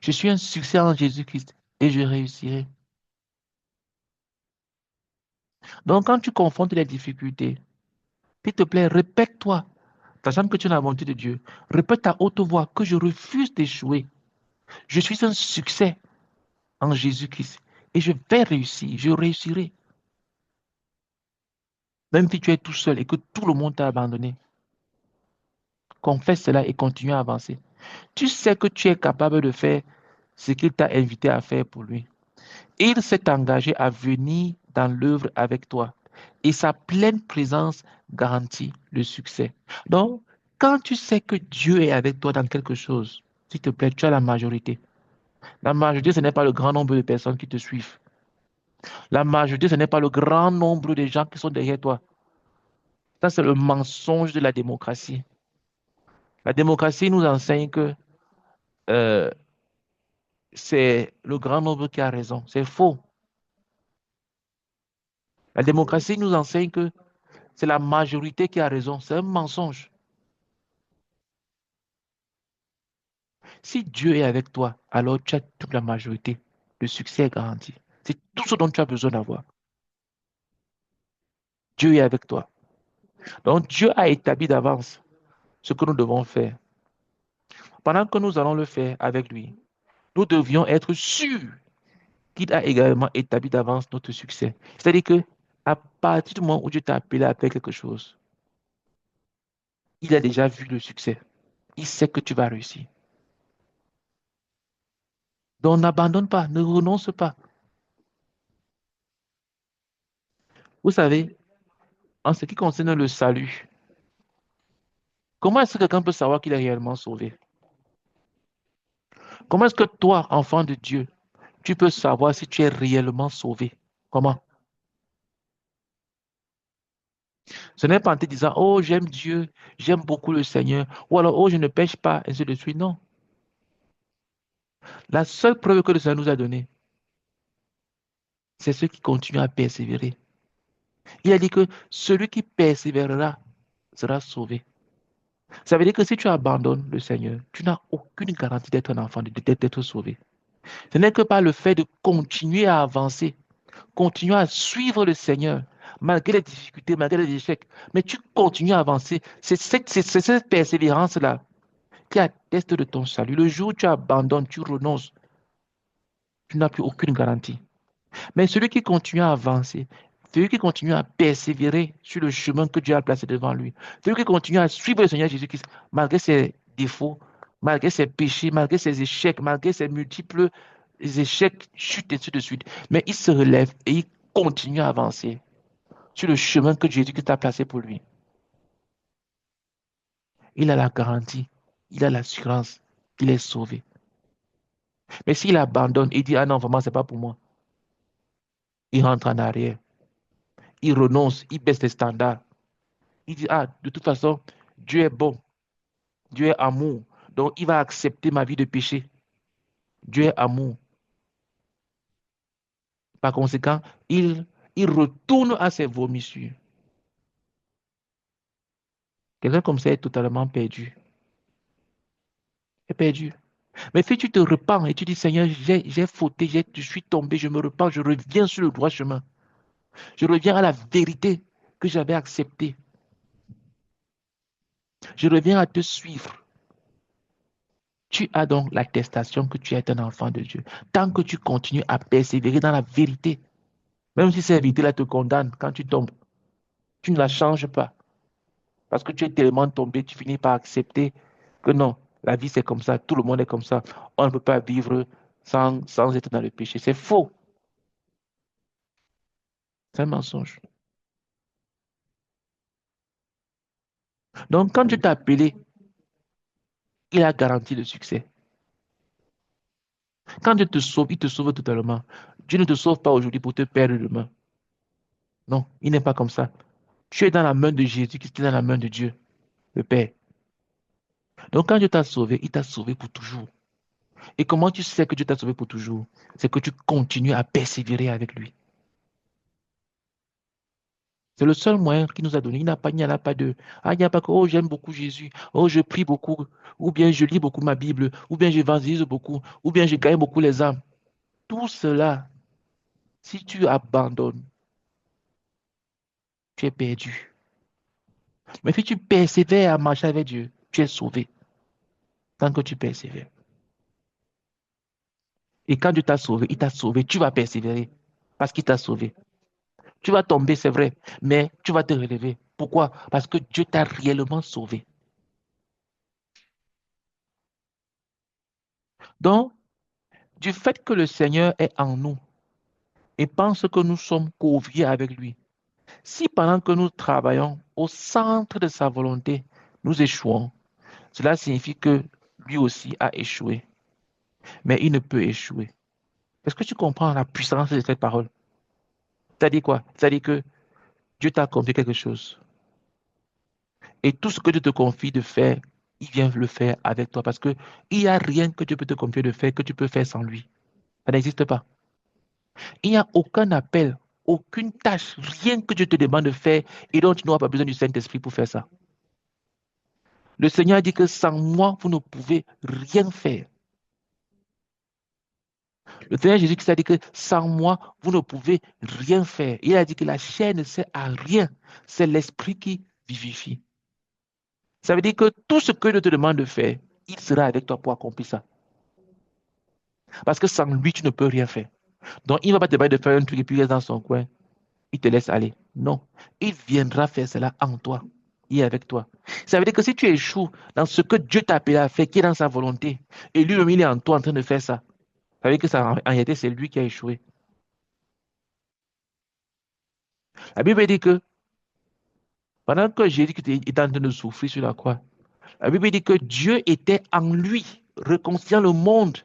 Je suis un succès en Jésus-Christ et je réussirai. Donc, quand tu confrontes les difficultés, s'il te plaît, répète-toi, sachant que tu es la volonté de Dieu, répète à haute voix que je refuse d'échouer. Je suis un succès en Jésus-Christ et je vais réussir, je réussirai. Même si tu es tout seul et que tout le monde t'a abandonné, confesse cela et continue à avancer. Tu sais que tu es capable de faire ce qu'il t'a invité à faire pour lui. Il s'est engagé à venir dans l'œuvre avec toi et sa pleine présence garantit le succès. Donc, quand tu sais que Dieu est avec toi dans quelque chose, s'il te plaît, tu as la majorité. La majorité, ce n'est pas le grand nombre de personnes qui te suivent. La majorité, ce n'est pas le grand nombre de gens qui sont derrière toi. Ça, c'est le mensonge de la démocratie. La démocratie nous enseigne que euh, c'est le grand nombre qui a raison. C'est faux. La démocratie nous enseigne que c'est la majorité qui a raison. C'est un mensonge. Si Dieu est avec toi, alors tu as toute la majorité. Le succès est garanti. C'est tout ce dont tu as besoin d'avoir. Dieu est avec toi. Donc Dieu a établi d'avance ce que nous devons faire. Pendant que nous allons le faire avec lui, nous devions être sûrs qu'il a également établi d'avance notre succès. C'est-à-dire que à partir du moment où Dieu t'a appelé à faire quelque chose, il a déjà vu le succès. Il sait que tu vas réussir. Donc n'abandonne pas, ne renonce pas. Vous savez, en ce qui concerne le salut, comment est-ce que quelqu'un peut savoir qu'il est réellement sauvé? Comment est-ce que toi, enfant de Dieu, tu peux savoir si tu es réellement sauvé? Comment? Ce n'est pas en te disant, oh, j'aime Dieu, j'aime beaucoup le Seigneur, ou alors, oh, je ne pêche pas, ainsi de suite. Non. La seule preuve que le Seigneur nous a donnée, c'est ceux qui continuent à persévérer. Il a dit que celui qui persévérera sera sauvé. Ça veut dire que si tu abandonnes le Seigneur, tu n'as aucune garantie d'être un enfant, d'être sauvé. Ce n'est que par le fait de continuer à avancer, continuer à suivre le Seigneur, malgré les difficultés, malgré les échecs. Mais tu continues à avancer. C'est cette persévérance-là qui atteste de ton salut. Le jour où tu abandonnes, tu renonces, tu n'as plus aucune garantie. Mais celui qui continue à avancer Celui qui continue à persévérer sur le chemin que Dieu a placé devant lui. Celui qui continue à suivre le Seigneur Jésus-Christ, malgré ses défauts, malgré ses péchés, malgré ses échecs, malgré ses multiples échecs, chutes et ainsi de suite. Mais il se relève et il continue à avancer sur le chemin que Jésus-Christ a placé pour lui. Il a la garantie, il a l'assurance qu'il est sauvé. Mais s'il abandonne et dit, ah non, vraiment, c'est pas pour moi, il rentre en arrière. Il renonce, il baisse les standards. Il dit, ah, de toute façon, Dieu est bon, Dieu est amour. Donc, il va accepter ma vie de péché. Dieu est amour. Par conséquent, il retourne à ses vomissures. Quelqu'un comme ça est totalement perdu. Est perdu. Mais si tu te repens et tu dis, Seigneur, j'ai fauté, je suis tombé, je me repens, je reviens sur le droit chemin. Je reviens à la vérité que j'avais acceptée. Je reviens à te suivre. Tu as donc l'attestation que tu es un enfant de Dieu. Tant que tu continues à persévérer dans la vérité, même si cette vérité-là te condamne quand tu tombes, tu ne la changes pas. Parce que tu es tellement tombé, tu finis par accepter que non, la vie c'est comme ça, tout le monde est comme ça. On ne peut pas vivre sans être dans le péché. C'est faux. C'est un mensonge. Donc quand Dieu t'a appelé, il a garanti le succès. Quand Dieu te sauve, il te sauve totalement. Dieu ne te sauve pas aujourd'hui pour te perdre demain. Non, il n'est pas comme ça. Tu es dans la main de Jésus, qui est dans la main de Dieu, le Père. Donc quand Dieu t'a sauvé, il t'a sauvé pour toujours. Et comment tu sais que Dieu t'a sauvé pour toujours? C'est que tu continues à persévérer avec lui. C'est le seul moyen qu'il nous a donné. Il n'y en a pas deux. Ah, il n'y a pas que, oh, j'aime beaucoup Jésus. Oh, je prie beaucoup. Ou bien je lis beaucoup ma Bible. Ou bien j'évangélise beaucoup. Ou bien je gagne beaucoup les âmes. Tout cela, si tu abandonnes, tu es perdu. Mais si tu persévères à marcher avec Dieu, tu es sauvé. Tant que tu persévères. Et quand Dieu t'a sauvé, il t'a sauvé, tu vas persévérer. Parce qu'il t'a sauvé. Tu vas tomber, c'est vrai, mais tu vas te relever. Pourquoi? Parce que Dieu t'a réellement sauvé. Donc, du fait que le Seigneur est en nous et pense que nous sommes conviés avec lui, si pendant que nous travaillons au centre de sa volonté, nous échouons, cela signifie que lui aussi a échoué. Mais il ne peut échouer. Est-ce que tu comprends la puissance de cette parole? C'est-à-dire quoi? C'est-à-dire que Dieu t'a confié quelque chose. Et tout ce que Dieu te confie de faire, il vient le faire avec toi. Parce qu'il n'y a rien que Dieu peut te confier de faire que tu peux faire sans lui. Ça n'existe pas. Il n'y a aucun appel, aucune tâche, rien que Dieu te demande de faire et dont tu n'auras pas besoin du Saint-Esprit pour faire ça. Le Seigneur a dit que sans moi, vous ne pouvez rien faire. Le Seigneur Jésus-Christ a dit que sans moi, vous ne pouvez rien faire. Il a dit que la chair ne sert à rien. C'est l'Esprit qui vivifie. Ça veut dire que tout ce que Dieu te demande de faire, il sera avec toi pour accomplir ça. Parce que sans lui, tu ne peux rien faire. Donc, il ne va pas te demander de faire un truc et puis il reste dans son coin. Il te laisse aller. Non. Il viendra faire cela en toi. Il est avec toi. Ça veut dire que si tu échoues dans ce que Dieu t'a appelé à faire, qui est dans sa volonté, et lui-même, il est en toi en train de faire ça, ça veut dire que ça, en réalité, c'est lui qui a échoué. La Bible dit que pendant que Jésus était en train de souffrir sur la croix, la Bible dit que Dieu était en lui, réconciliant le monde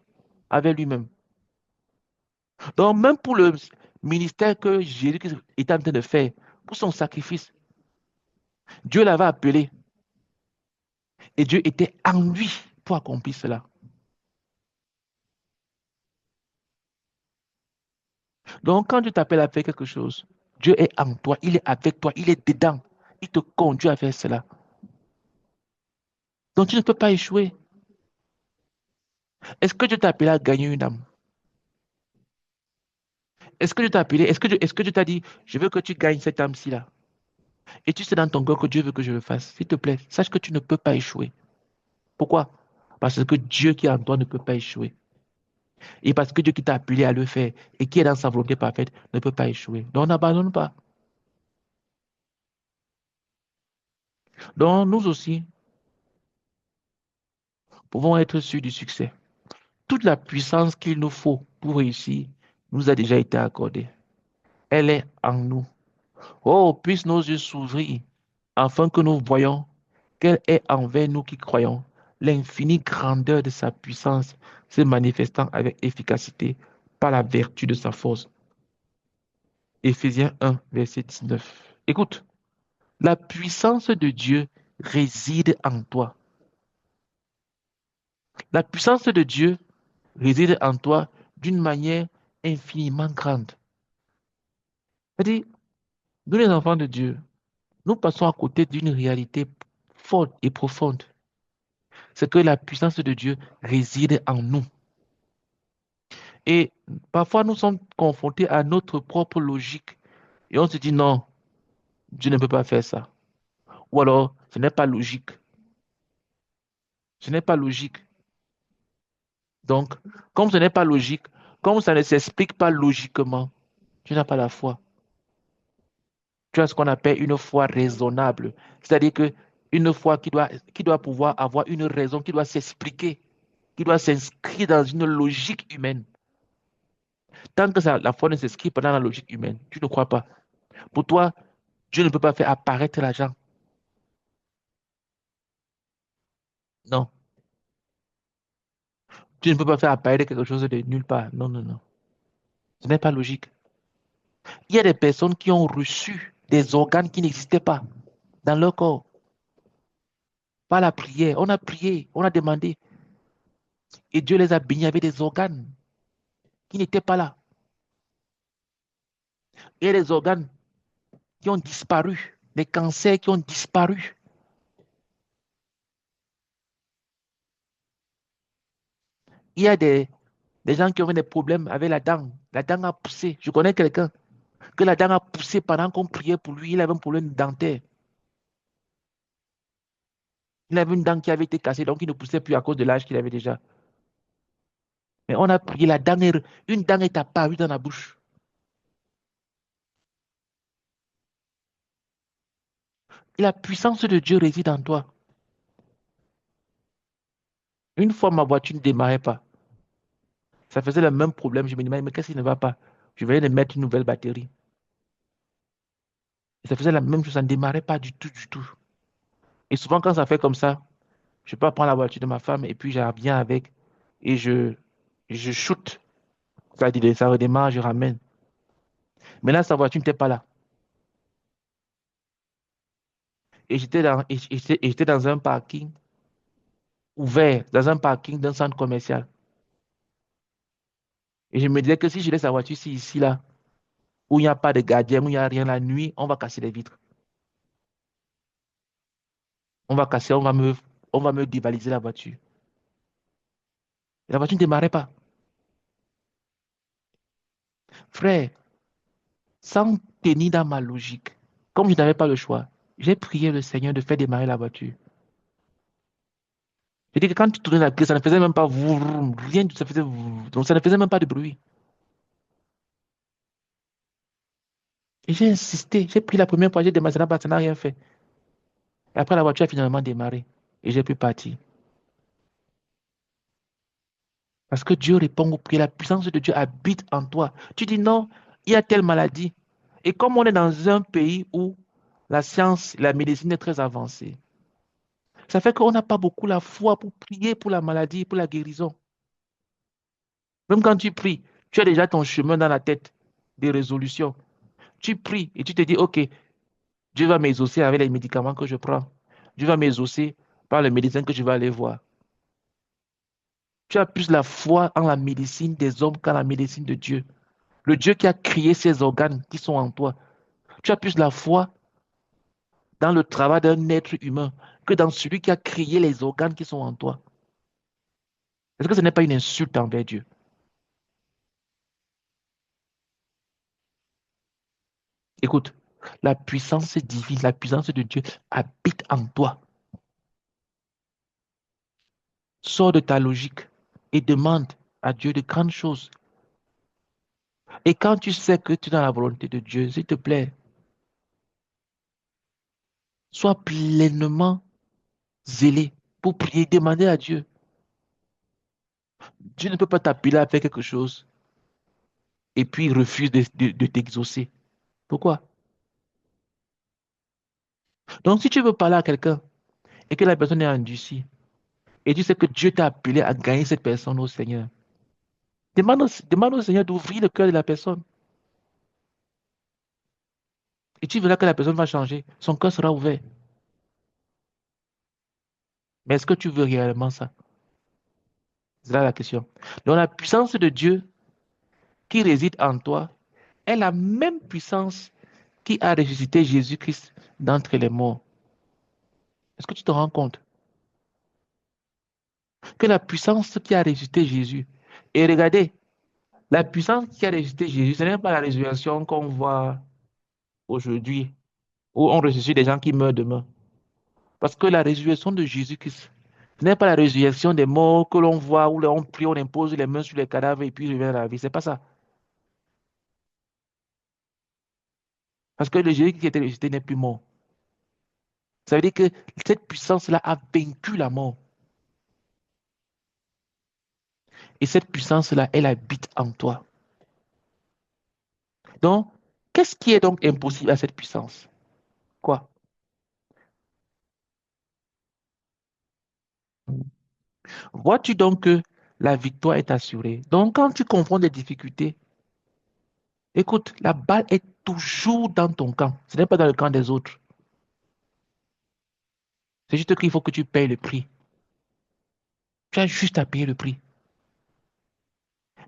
avec lui-même. Donc, même pour le ministère que Jésus était en train de faire, pour son sacrifice, Dieu l'avait appelé et Dieu était en lui pour accomplir cela. Donc, quand Dieu t'appelle à faire quelque chose, Dieu est en toi, il est avec toi, il est dedans, il te conduit à faire cela. Donc, tu ne peux pas échouer. Est-ce que Dieu t'a appelé à gagner une âme? Est-ce que Dieu t'a appelé? Est-ce que Dieu t'a dit, je veux que tu gagnes cette âme-ci là? Et tu sais dans ton cœur que Dieu veut que je le fasse. S'il te plaît, sache que tu ne peux pas échouer. Pourquoi? Parce que Dieu qui est en toi ne peut pas échouer. Et parce que Dieu qui t'a appelé à le faire et qui est dans sa volonté parfaite ne peut pas échouer. Donc n'abandonne pas. Donc, nous aussi, pouvons être sûrs du succès. Toute la puissance qu'il nous faut pour réussir nous a déjà été accordée. Elle est en nous. Oh, puisse nos yeux s'ouvrir afin que nous voyions qu'elle est envers nous qui croyons l'infinie grandeur de sa puissance se manifestant avec efficacité par la vertu de sa force. Éphésiens 1, verset 19. Écoute, la puissance de Dieu réside en toi. La puissance de Dieu réside en toi d'une manière infiniment grande. C'est-à-dire, nous les enfants de Dieu, nous passons à côté d'une réalité forte et profonde. C'est que la puissance de Dieu réside en nous. Et parfois, nous sommes confrontés à notre propre logique. Et on se dit non, Dieu ne peut pas faire ça. Ou alors, ce n'est pas logique. Ce n'est pas logique. Donc, comme ce n'est pas logique, comme ça ne s'explique pas logiquement, tu n'as pas la foi. Tu as ce qu'on appelle une foi raisonnable. C'est-à-dire que une foi qui doit pouvoir avoir une raison, qui doit s'expliquer, qui doit s'inscrire dans une logique humaine. Tant que la foi ne s'inscrit pas dans la logique humaine, tu ne crois pas. Pour toi, Dieu ne peut pas faire apparaître l'argent. Non. Dieu ne peut pas faire apparaître quelque chose de nulle part. Non, non, non. Ce n'est pas logique. Il y a des personnes qui ont reçu des organes qui n'existaient pas dans leur corps. Par la prière, on a prié, on a demandé. Et Dieu les a bénis avec des organes qui n'étaient pas là. Il y a des organes qui ont disparu, des cancers qui ont disparu. Il y a des gens qui ont eu des problèmes avec la dent. La dent a poussé. Je connais quelqu'un que la dent a poussé pendant qu'on priait pour lui. Il avait un problème dentaire. Il avait une dent qui avait été cassée, donc il ne poussait plus à cause de l'âge qu'il avait déjà. Mais on a prié, une dent est apparue dans la bouche. Et la puissance de Dieu réside en toi. Une fois, ma voiture ne démarrait pas. Ça faisait le même problème. Je me disais, mais qu'est-ce qui ne va pas? Je venais de mettre une nouvelle batterie. Et ça faisait la même chose, ça ne démarrait pas du tout, du tout. Et souvent, quand ça fait comme ça, je peux prendre la voiture de ma femme et puis je reviens avec et je shoot. C'est-à-dire, ça redémarre, je ramène. Mais là, sa voiture n'était pas là. Et j'étais dans un parking ouvert, dans un parking d'un centre commercial. Et je me disais que si je laisse la voiture ici, là, où il n'y a pas de gardien, où il n'y a rien la nuit, on va casser les vitres. On va casser, on va me dévaliser la voiture. Et la voiture ne démarrait pas. Frère, sans tenir dans ma logique, comme je n'avais pas le choix, j'ai prié le Seigneur de faire démarrer la voiture. Je dis que quand tu tournais la clé, ça ne faisait même pas vroom, rien, ça faisait vroom, donc ça ne faisait même pas de bruit. Et j'ai insisté, j'ai pris la première fois, j'ai démarré, ça n'a rien fait. Et après, la voiture a finalement démarré. Et j'ai pu partir. Parce que Dieu répond aux prières, la puissance de Dieu habite en toi. Tu dis non, il y a telle maladie. Et comme on est dans un pays où la science, la médecine est très avancée, ça fait qu'on n'a pas beaucoup la foi pour prier pour la maladie, pour la guérison. Même quand tu pries, tu as déjà ton chemin dans la tête, des résolutions. Tu pries et tu te dis, OK, Dieu va m'exaucer avec les médicaments que je prends. Dieu va m'exaucer par le médecin que je vais aller voir. Tu as plus la foi en la médecine des hommes qu'en la médecine de Dieu. Le Dieu qui a créé ces organes qui sont en toi. Tu as plus la foi dans le travail d'un être humain que dans celui qui a créé les organes qui sont en toi. Est-ce que ce n'est pas une insulte envers Dieu? Écoute, la puissance divine, la puissance de Dieu habite en toi. Sors de ta logique et demande à Dieu de grandes choses. Et quand tu sais que tu es dans la volonté de Dieu, s'il te plaît, Sois pleinement zélé pour prier, demander à Dieu. Dieu ne peut pas t'appeler à faire quelque chose et puis il refuse de t'exaucer. Pourquoi? Donc, si tu veux parler à quelqu'un et que la personne est endurcie, et tu sais que Dieu t'a appelé à gagner cette personne au Seigneur, demande au Seigneur d'ouvrir le cœur de la personne. Et tu verras que la personne va changer. Son cœur sera ouvert. Mais est-ce que tu veux réellement ça? C'est là la question. Donc, la puissance de Dieu qui réside en toi est la même puissance qui a ressuscité Jésus-Christ d'entre les morts. Est-ce que tu te rends compte que la puissance qui a ressuscité Jésus, et regardez, la puissance qui a ressuscité Jésus, ce n'est pas la résurrection qu'on voit aujourd'hui, où on ressuscite des gens qui meurent demain. Parce que la résurrection de Jésus-Christ, ce n'est pas la résurrection des morts que l'on voit, où on prie, on impose les mains sur les cadavres et puis il revient à la vie. C'est pas ça. Parce que le Jésus qui était ressuscité n'est plus mort. Ça veut dire que cette puissance-là a vaincu la mort. Et cette puissance-là, elle habite en toi. Donc, qu'est-ce qui est donc impossible à cette puissance? Quoi? Vois-tu donc que la victoire est assurée? Donc, quand tu confrontes des difficultés, écoute, la balle est toujours dans ton camp. Ce n'est pas dans le camp des autres. C'est juste qu'il faut que tu payes le prix. Tu as juste à payer le prix.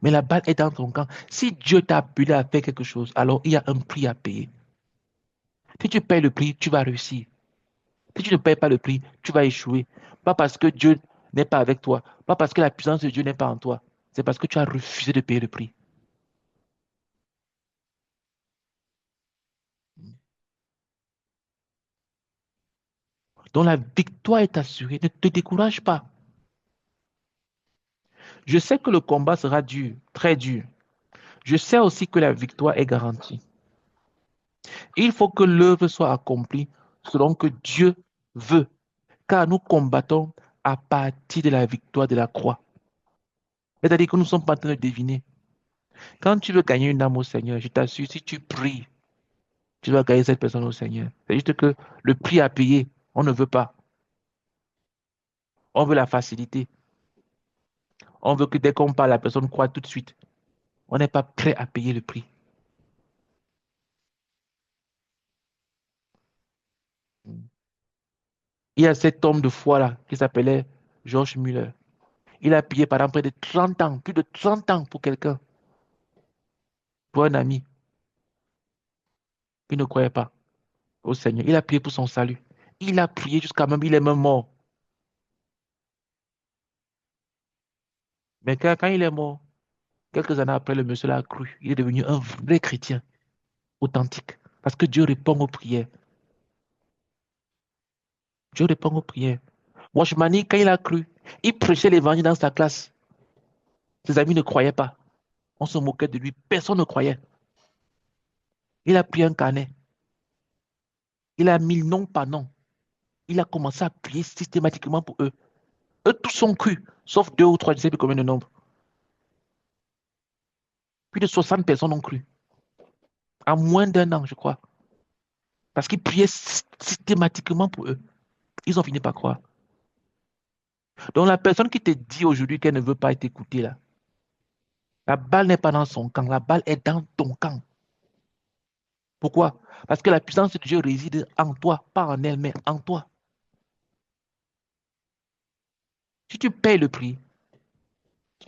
Mais la balle est dans ton camp. Si Dieu t'a appelé à faire quelque chose, alors il y a un prix à payer. Si tu payes le prix, tu vas réussir. Si tu ne payes pas le prix, tu vas échouer. Pas parce que Dieu n'est pas avec toi, pas parce que la puissance de Dieu n'est pas en toi. C'est parce que tu as refusé de payer le prix. Donc la victoire est assurée. Ne te décourage pas. Je sais que le combat sera dur, très dur. Je sais aussi que la victoire est garantie. Il faut que l'œuvre soit accomplie selon que Dieu veut, car nous combattons à partir de la victoire de la croix. C'est-à-dire que nous ne sommes pas en train de deviner. Quand tu veux gagner une âme au Seigneur, je t'assure, si tu pries, tu vas gagner cette personne au Seigneur. C'est juste que le prix à payer, on ne veut pas. On veut la facilité. On veut que dès qu'on parle, la personne croit tout de suite. On n'est pas prêt à payer le prix. Il y a cet homme de foi-là qui s'appelait George Muller. Il a payé pendant près de 30 ans, plus de 30 ans pour quelqu'un, pour un ami qui ne croyait pas au Seigneur. Il a prié pour son salut. Il a prié jusqu'à même, il est même mort. Mais quand il est mort, quelques années après, le monsieur l'a cru. Il est devenu un vrai chrétien, authentique. Parce que Dieu répond aux prières. Dieu répond aux prières. Washmani, quand il a cru, il prêchait l'évangile dans sa classe. Ses amis ne croyaient pas. On se moquait de lui. Personne ne croyait. Il a pris un carnet. Il a mis nom par nom. Il a commencé à prier systématiquement pour eux. Eux tous ont cru, sauf deux ou trois, je ne sais plus combien de nombre. Plus de 60 personnes ont cru. En moins d'un an, je crois. Parce qu'ils priaient systématiquement pour eux. Ils ont fini par croire. Donc la personne qui te dit aujourd'hui qu'elle ne veut pas être écoutée, là, la balle n'est pas dans son camp, la balle est dans ton camp. Pourquoi? Parce que la puissance de Dieu réside en toi, pas en elle, mais en toi. Si tu payes le prix,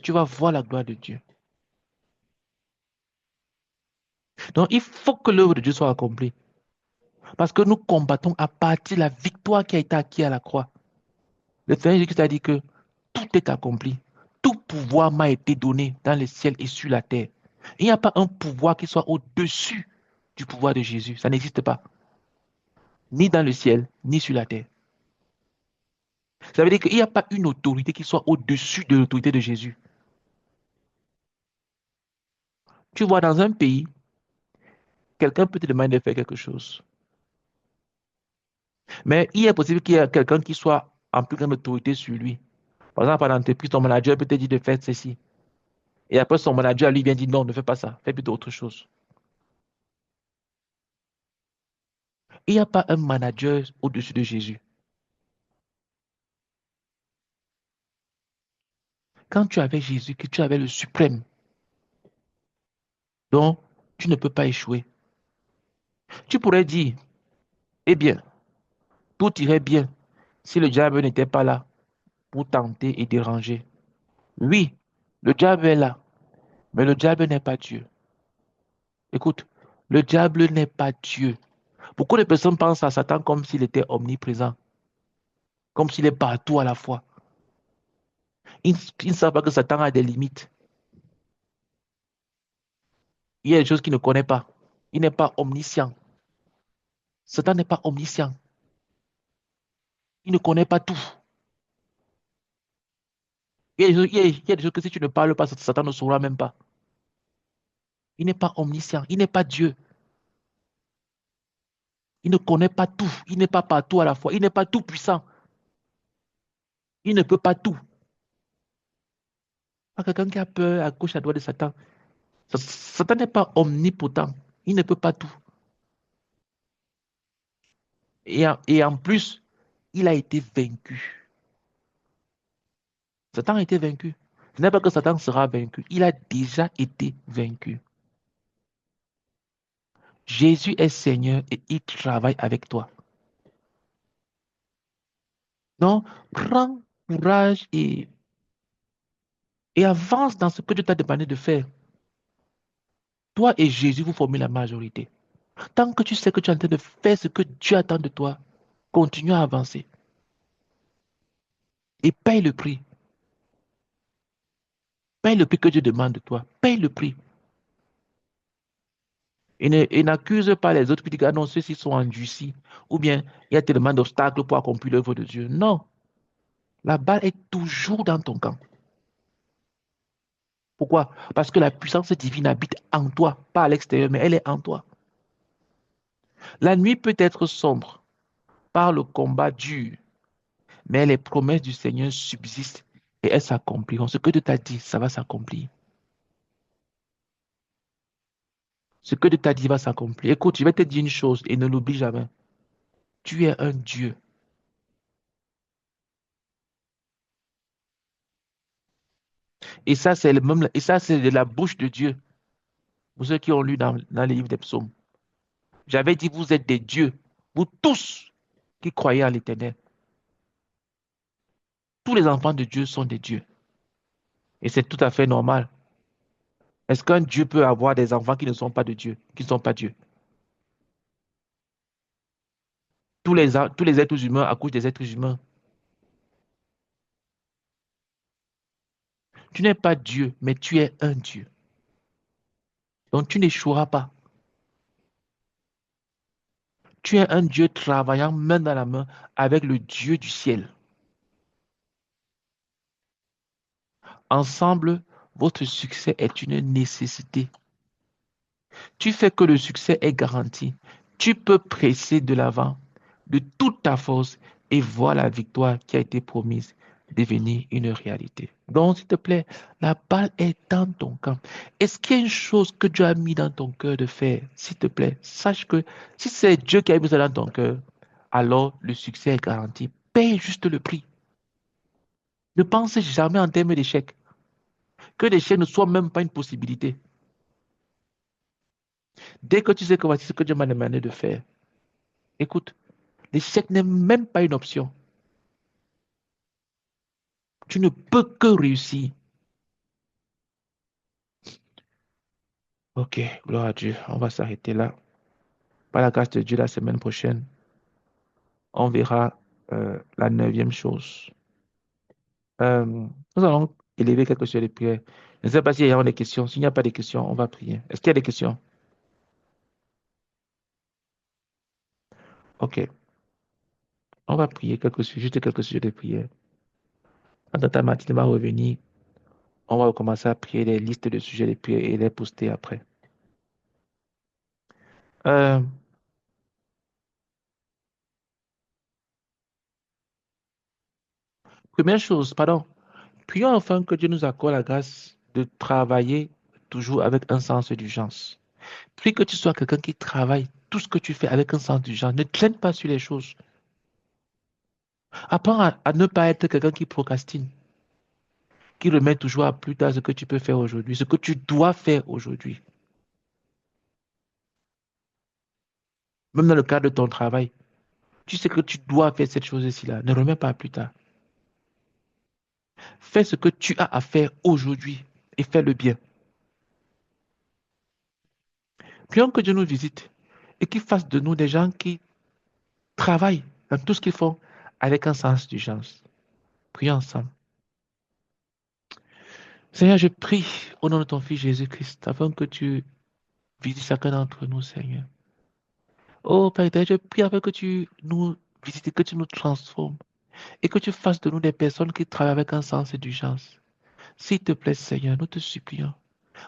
tu vas voir la gloire de Dieu. Donc il faut que l'œuvre de Dieu soit accomplie. Parce que nous combattons à partir de la victoire qui a été acquise à la croix. Le Seigneur Jésus a dit que tout est accompli. Tout pouvoir m'a été donné dans le ciel et sur la terre. Il n'y a pas un pouvoir qui soit au-dessus du pouvoir de Jésus. Ça n'existe pas. Ni dans le ciel, ni sur la terre. Ça veut dire qu'il n'y a pas une autorité qui soit au-dessus de l'autorité de Jésus. Tu vois, dans un pays, quelqu'un peut te demander de faire quelque chose. Mais il est possible qu'il y ait quelqu'un qui soit en plus grande autorité sur lui. Par exemple, à l'entreprise, ton manager peut te dire de faire ceci. Et après, son manager lui vient dire non, ne fais pas ça, fais plutôt autre chose. Il n'y a pas un manager au-dessus de Jésus. Quand tu avais Jésus, que tu avais le suprême, donc tu ne peux pas échouer. Tu pourrais dire, eh bien, tout irait bien si le diable n'était pas là pour tenter et déranger. Oui, le diable est là, mais le diable n'est pas Dieu. Écoute, le diable n'est pas Dieu. Beaucoup de personnes pensent à Satan comme s'il était omniprésent, comme s'il est partout à la fois. Ils ne savent pas que Satan a des limites. Il y a des choses qu'il ne connaît pas. Il n'est pas omniscient. Satan n'est pas omniscient. Il ne connaît pas tout. Il y a des choses que si tu ne parles pas, Satan ne saura même pas. Il n'est pas omniscient. Il n'est pas Dieu. Il ne connaît pas tout. Il n'est pas partout à la fois. Il n'est pas tout puissant. Il ne peut pas tout. Pas quelqu'un qui a peur à gauche, à droite de Satan. Satan n'est pas omnipotent. Il ne peut pas tout. Et en plus, il a été vaincu. Satan a été vaincu. Ce n'est pas que Satan sera vaincu. Il a déjà été vaincu. Jésus est Seigneur et il travaille avec toi. Donc, prends courage et avance dans ce que Dieu t'a demandé de faire. Toi et Jésus, vous formez la majorité. Tant que tu sais que tu es en train de faire ce que Dieu attend de toi, continue à avancer et paye le prix. Paye le prix que Dieu demande de toi. Paye le prix. Et n'accuse pas les autres qui disent, ah non, ceux-ci sont endurcis. Ou bien, il y a tellement d'obstacles pour accomplir l'œuvre de Dieu. Non. La balle est toujours dans ton camp. Pourquoi? Parce que la puissance divine habite en toi, pas à l'extérieur, mais elle est en toi. La nuit peut être sombre par le combat dur, mais les promesses du Seigneur subsistent et elles s'accompliront. Ce que Dieu t'a dit, ça va s'accomplir. Ce que Dieu t'a dit va s'accomplir. Écoute, je vais te dire une chose et ne l'oublie jamais. Tu es un Dieu. Et ça, c'est de la bouche de Dieu. Pour ceux qui ont lu dans les livres des psaumes. J'avais dit, vous êtes des dieux. Vous tous qui croyez en l'Éternel. Tous les enfants de Dieu sont des dieux. Et c'est tout à fait normal. Est-ce qu'un Dieu peut avoir des enfants qui ne sont pas de Dieu, qui ne sont pas Dieu? Tous les êtres humains accouchent des êtres humains. Tu n'es pas Dieu, mais tu es un Dieu. Donc tu n'échoueras pas. Tu es un Dieu travaillant main dans la main avec le Dieu du ciel. Ensemble, votre succès est une nécessité. Tu fais que le succès est garanti. Tu peux presser de l'avant de toute ta force et voir la victoire qui a été promise devenir une réalité. Donc, s'il te plaît, la balle est dans ton camp. Est-ce qu'il y a une chose que Dieu a mis dans ton cœur de faire? S'il te plaît, sache que si c'est Dieu qui a mis ça dans ton cœur, alors le succès est garanti. Paye juste le prix. Ne pense jamais en termes d'échec. Que l'échec ne soit même pas une possibilité. Dès que tu sais que voici ce que Dieu m'a demandé de faire, écoute, l'échec n'est même pas une option. Tu ne peux que réussir. Ok, gloire à Dieu. On va s'arrêter là. Par la grâce de Dieu, la semaine prochaine, on verra la neuvième chose. Nous allons élever quelques sujets de prière. Je ne sais pas s'il y a des questions. S'il n'y a pas de questions, on va prier. Est-ce qu'il y a des questions? Ok, on va prier juste quelques sujets de prière. Quand Tata Mathilde va revenir, on va commencer à prier les listes de sujets de prière et les poster après. Euh, Première chose, pardon, prions enfin que Dieu nous accorde la grâce de travailler toujours avec un sens d'urgence. Prie que tu sois quelqu'un qui travaille tout ce que tu fais avec un sens d'urgence. Ne traîne pas sur les choses. Apprends à ne pas être quelqu'un qui procrastine, qui remet toujours à plus tard ce que tu peux faire aujourd'hui, ce que tu dois faire aujourd'hui. Même dans le cadre de ton travail, tu sais que tu dois faire cette chose-ci-là. Ne remets pas à plus tard. Fais ce que tu as à faire aujourd'hui et fais-le bien. Prions que Dieu nous visite et qu'il fasse de nous des gens qui travaillent dans tout ce qu'ils font avec un sens d'urgence. Prions ensemble. Seigneur, je prie au nom de ton Fils Jésus-Christ afin que tu visites chacun d'entre nous, Seigneur. Oh Père éternel, je prie afin que tu nous visites, que tu nous transformes et que tu fasses de nous des personnes qui travaillent avec un sens d'urgence. S'il te plaît, Seigneur, nous te supplions.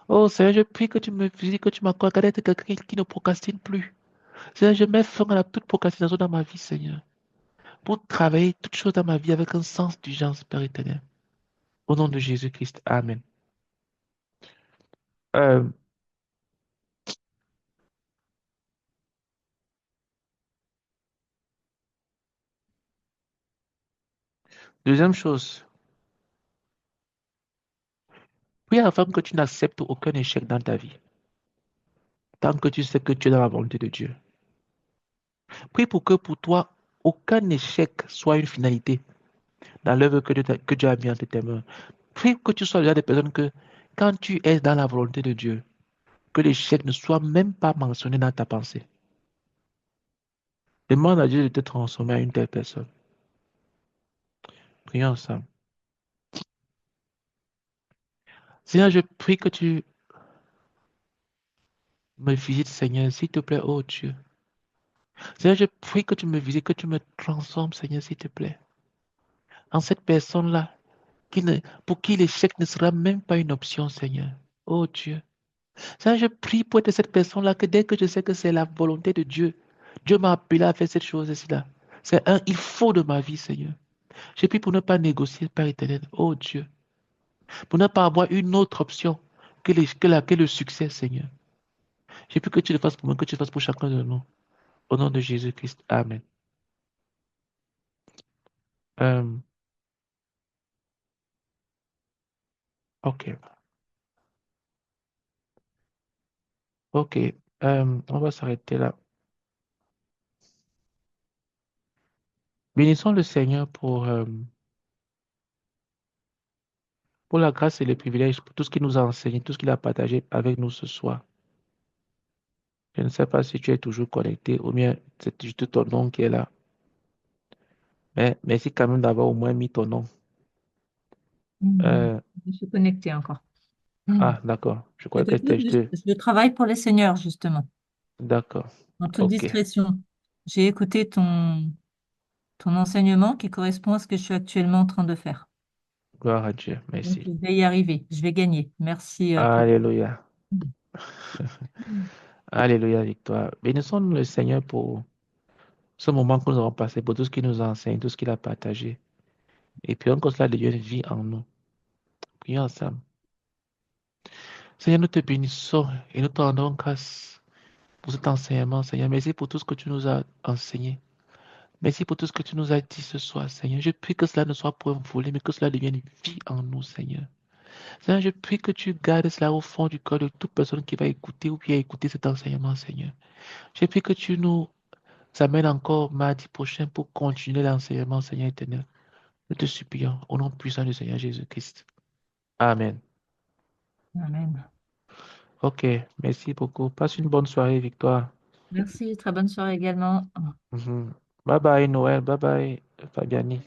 Oh Seigneur, je prie que tu me visites, que tu m'accordes d'être quelqu'un qui ne procrastine plus. Seigneur, je mets fin à toute procrastination dans ma vie, Seigneur, pour travailler toutes choses dans ma vie avec un sens d'urgence, Père éternel. Au nom de Jésus-Christ, Amen. Euh, Deuxième chose, prie afin que tu n'acceptes aucun échec dans ta vie, tant que tu sais que tu es dans la volonté de Dieu. Prie pour que pour toi, aucun échec soit une finalité dans l'œuvre que Dieu a mis entre tes mains. Prie que tu sois déjà des personnes que, quand tu es dans la volonté de Dieu, que l'échec ne soit même pas mentionné dans ta pensée. Demande à Dieu de te transformer en une telle personne. Prions ensemble. Seigneur, je prie que tu me visites, Seigneur, s'il te plaît, oh Dieu. Seigneur, je prie que tu me visites, que tu me transformes, Seigneur, s'il te plaît. En cette personne-là, pour qui l'échec ne sera même pas une option, Seigneur. Oh Dieu. Seigneur, je prie pour être cette personne-là, que dès que je sais que c'est la volonté de Dieu, Dieu m'a appelé à faire cette chose-ci-là. C'est un il faut de ma vie, Seigneur. Je prie pour ne pas négocier, Père éternel. Oh Dieu. Pour ne pas avoir une autre option que le succès, Seigneur. Je prie que tu le fasses pour moi, que tu le fasses pour chacun de nous. Au nom de Jésus-Christ. Amen. Euh, ok. Ok. On va s'arrêter là. Bénissons le Seigneur pour la grâce et le privilège, pour tout ce qu'il nous a enseigné, tout ce qu'il a partagé avec nous ce soir. Je ne sais pas si tu es toujours connecté ou bien c'est juste ton nom qui est là. Mais merci quand même d'avoir au moins mis ton nom. Euh, Je suis connectée encore. Mm. ah, d'accord. Je Je croyais que t'écoute, c'était juste. je travaille pour les seigneurs, justement, D'accord. en toute Ok. discrétion. J'ai écouté ton enseignement qui correspond à ce que je suis actuellement en train de faire. Gloire à Dieu. Donc, Merci. je vais y arriver. Je vais gagner. Merci pour... Alléluia. Mm. Alléluia, victoire. Bénissons le Seigneur pour ce moment que nous avons passé, pour tout ce qu'il nous a enseigné, tout ce qu'il a partagé. Et puis que cela devienne vie en nous. Prions ensemble. Seigneur, nous te bénissons et nous te rendons grâce pour cet enseignement, Seigneur. Merci pour tout ce que tu nous as enseigné. Merci pour tout ce que tu nous as dit ce soir, Seigneur. Je prie que cela ne soit point volé, mais que cela devienne vie en nous, Seigneur. Seigneur, je prie que tu gardes cela au fond du cœur de toute personne qui va écouter ou qui a écouté cet enseignement, Seigneur. Je prie que tu nous amènes encore mardi prochain pour continuer l'enseignement, Seigneur éternel. Nous te supplions au nom puissant du Seigneur Jésus-Christ. Amen. Amen. Ok, merci beaucoup. Passe une bonne soirée, Victoire. Merci. Très bonne soirée également. Mhm. Bye bye, Noël. Bye bye, Fabiani.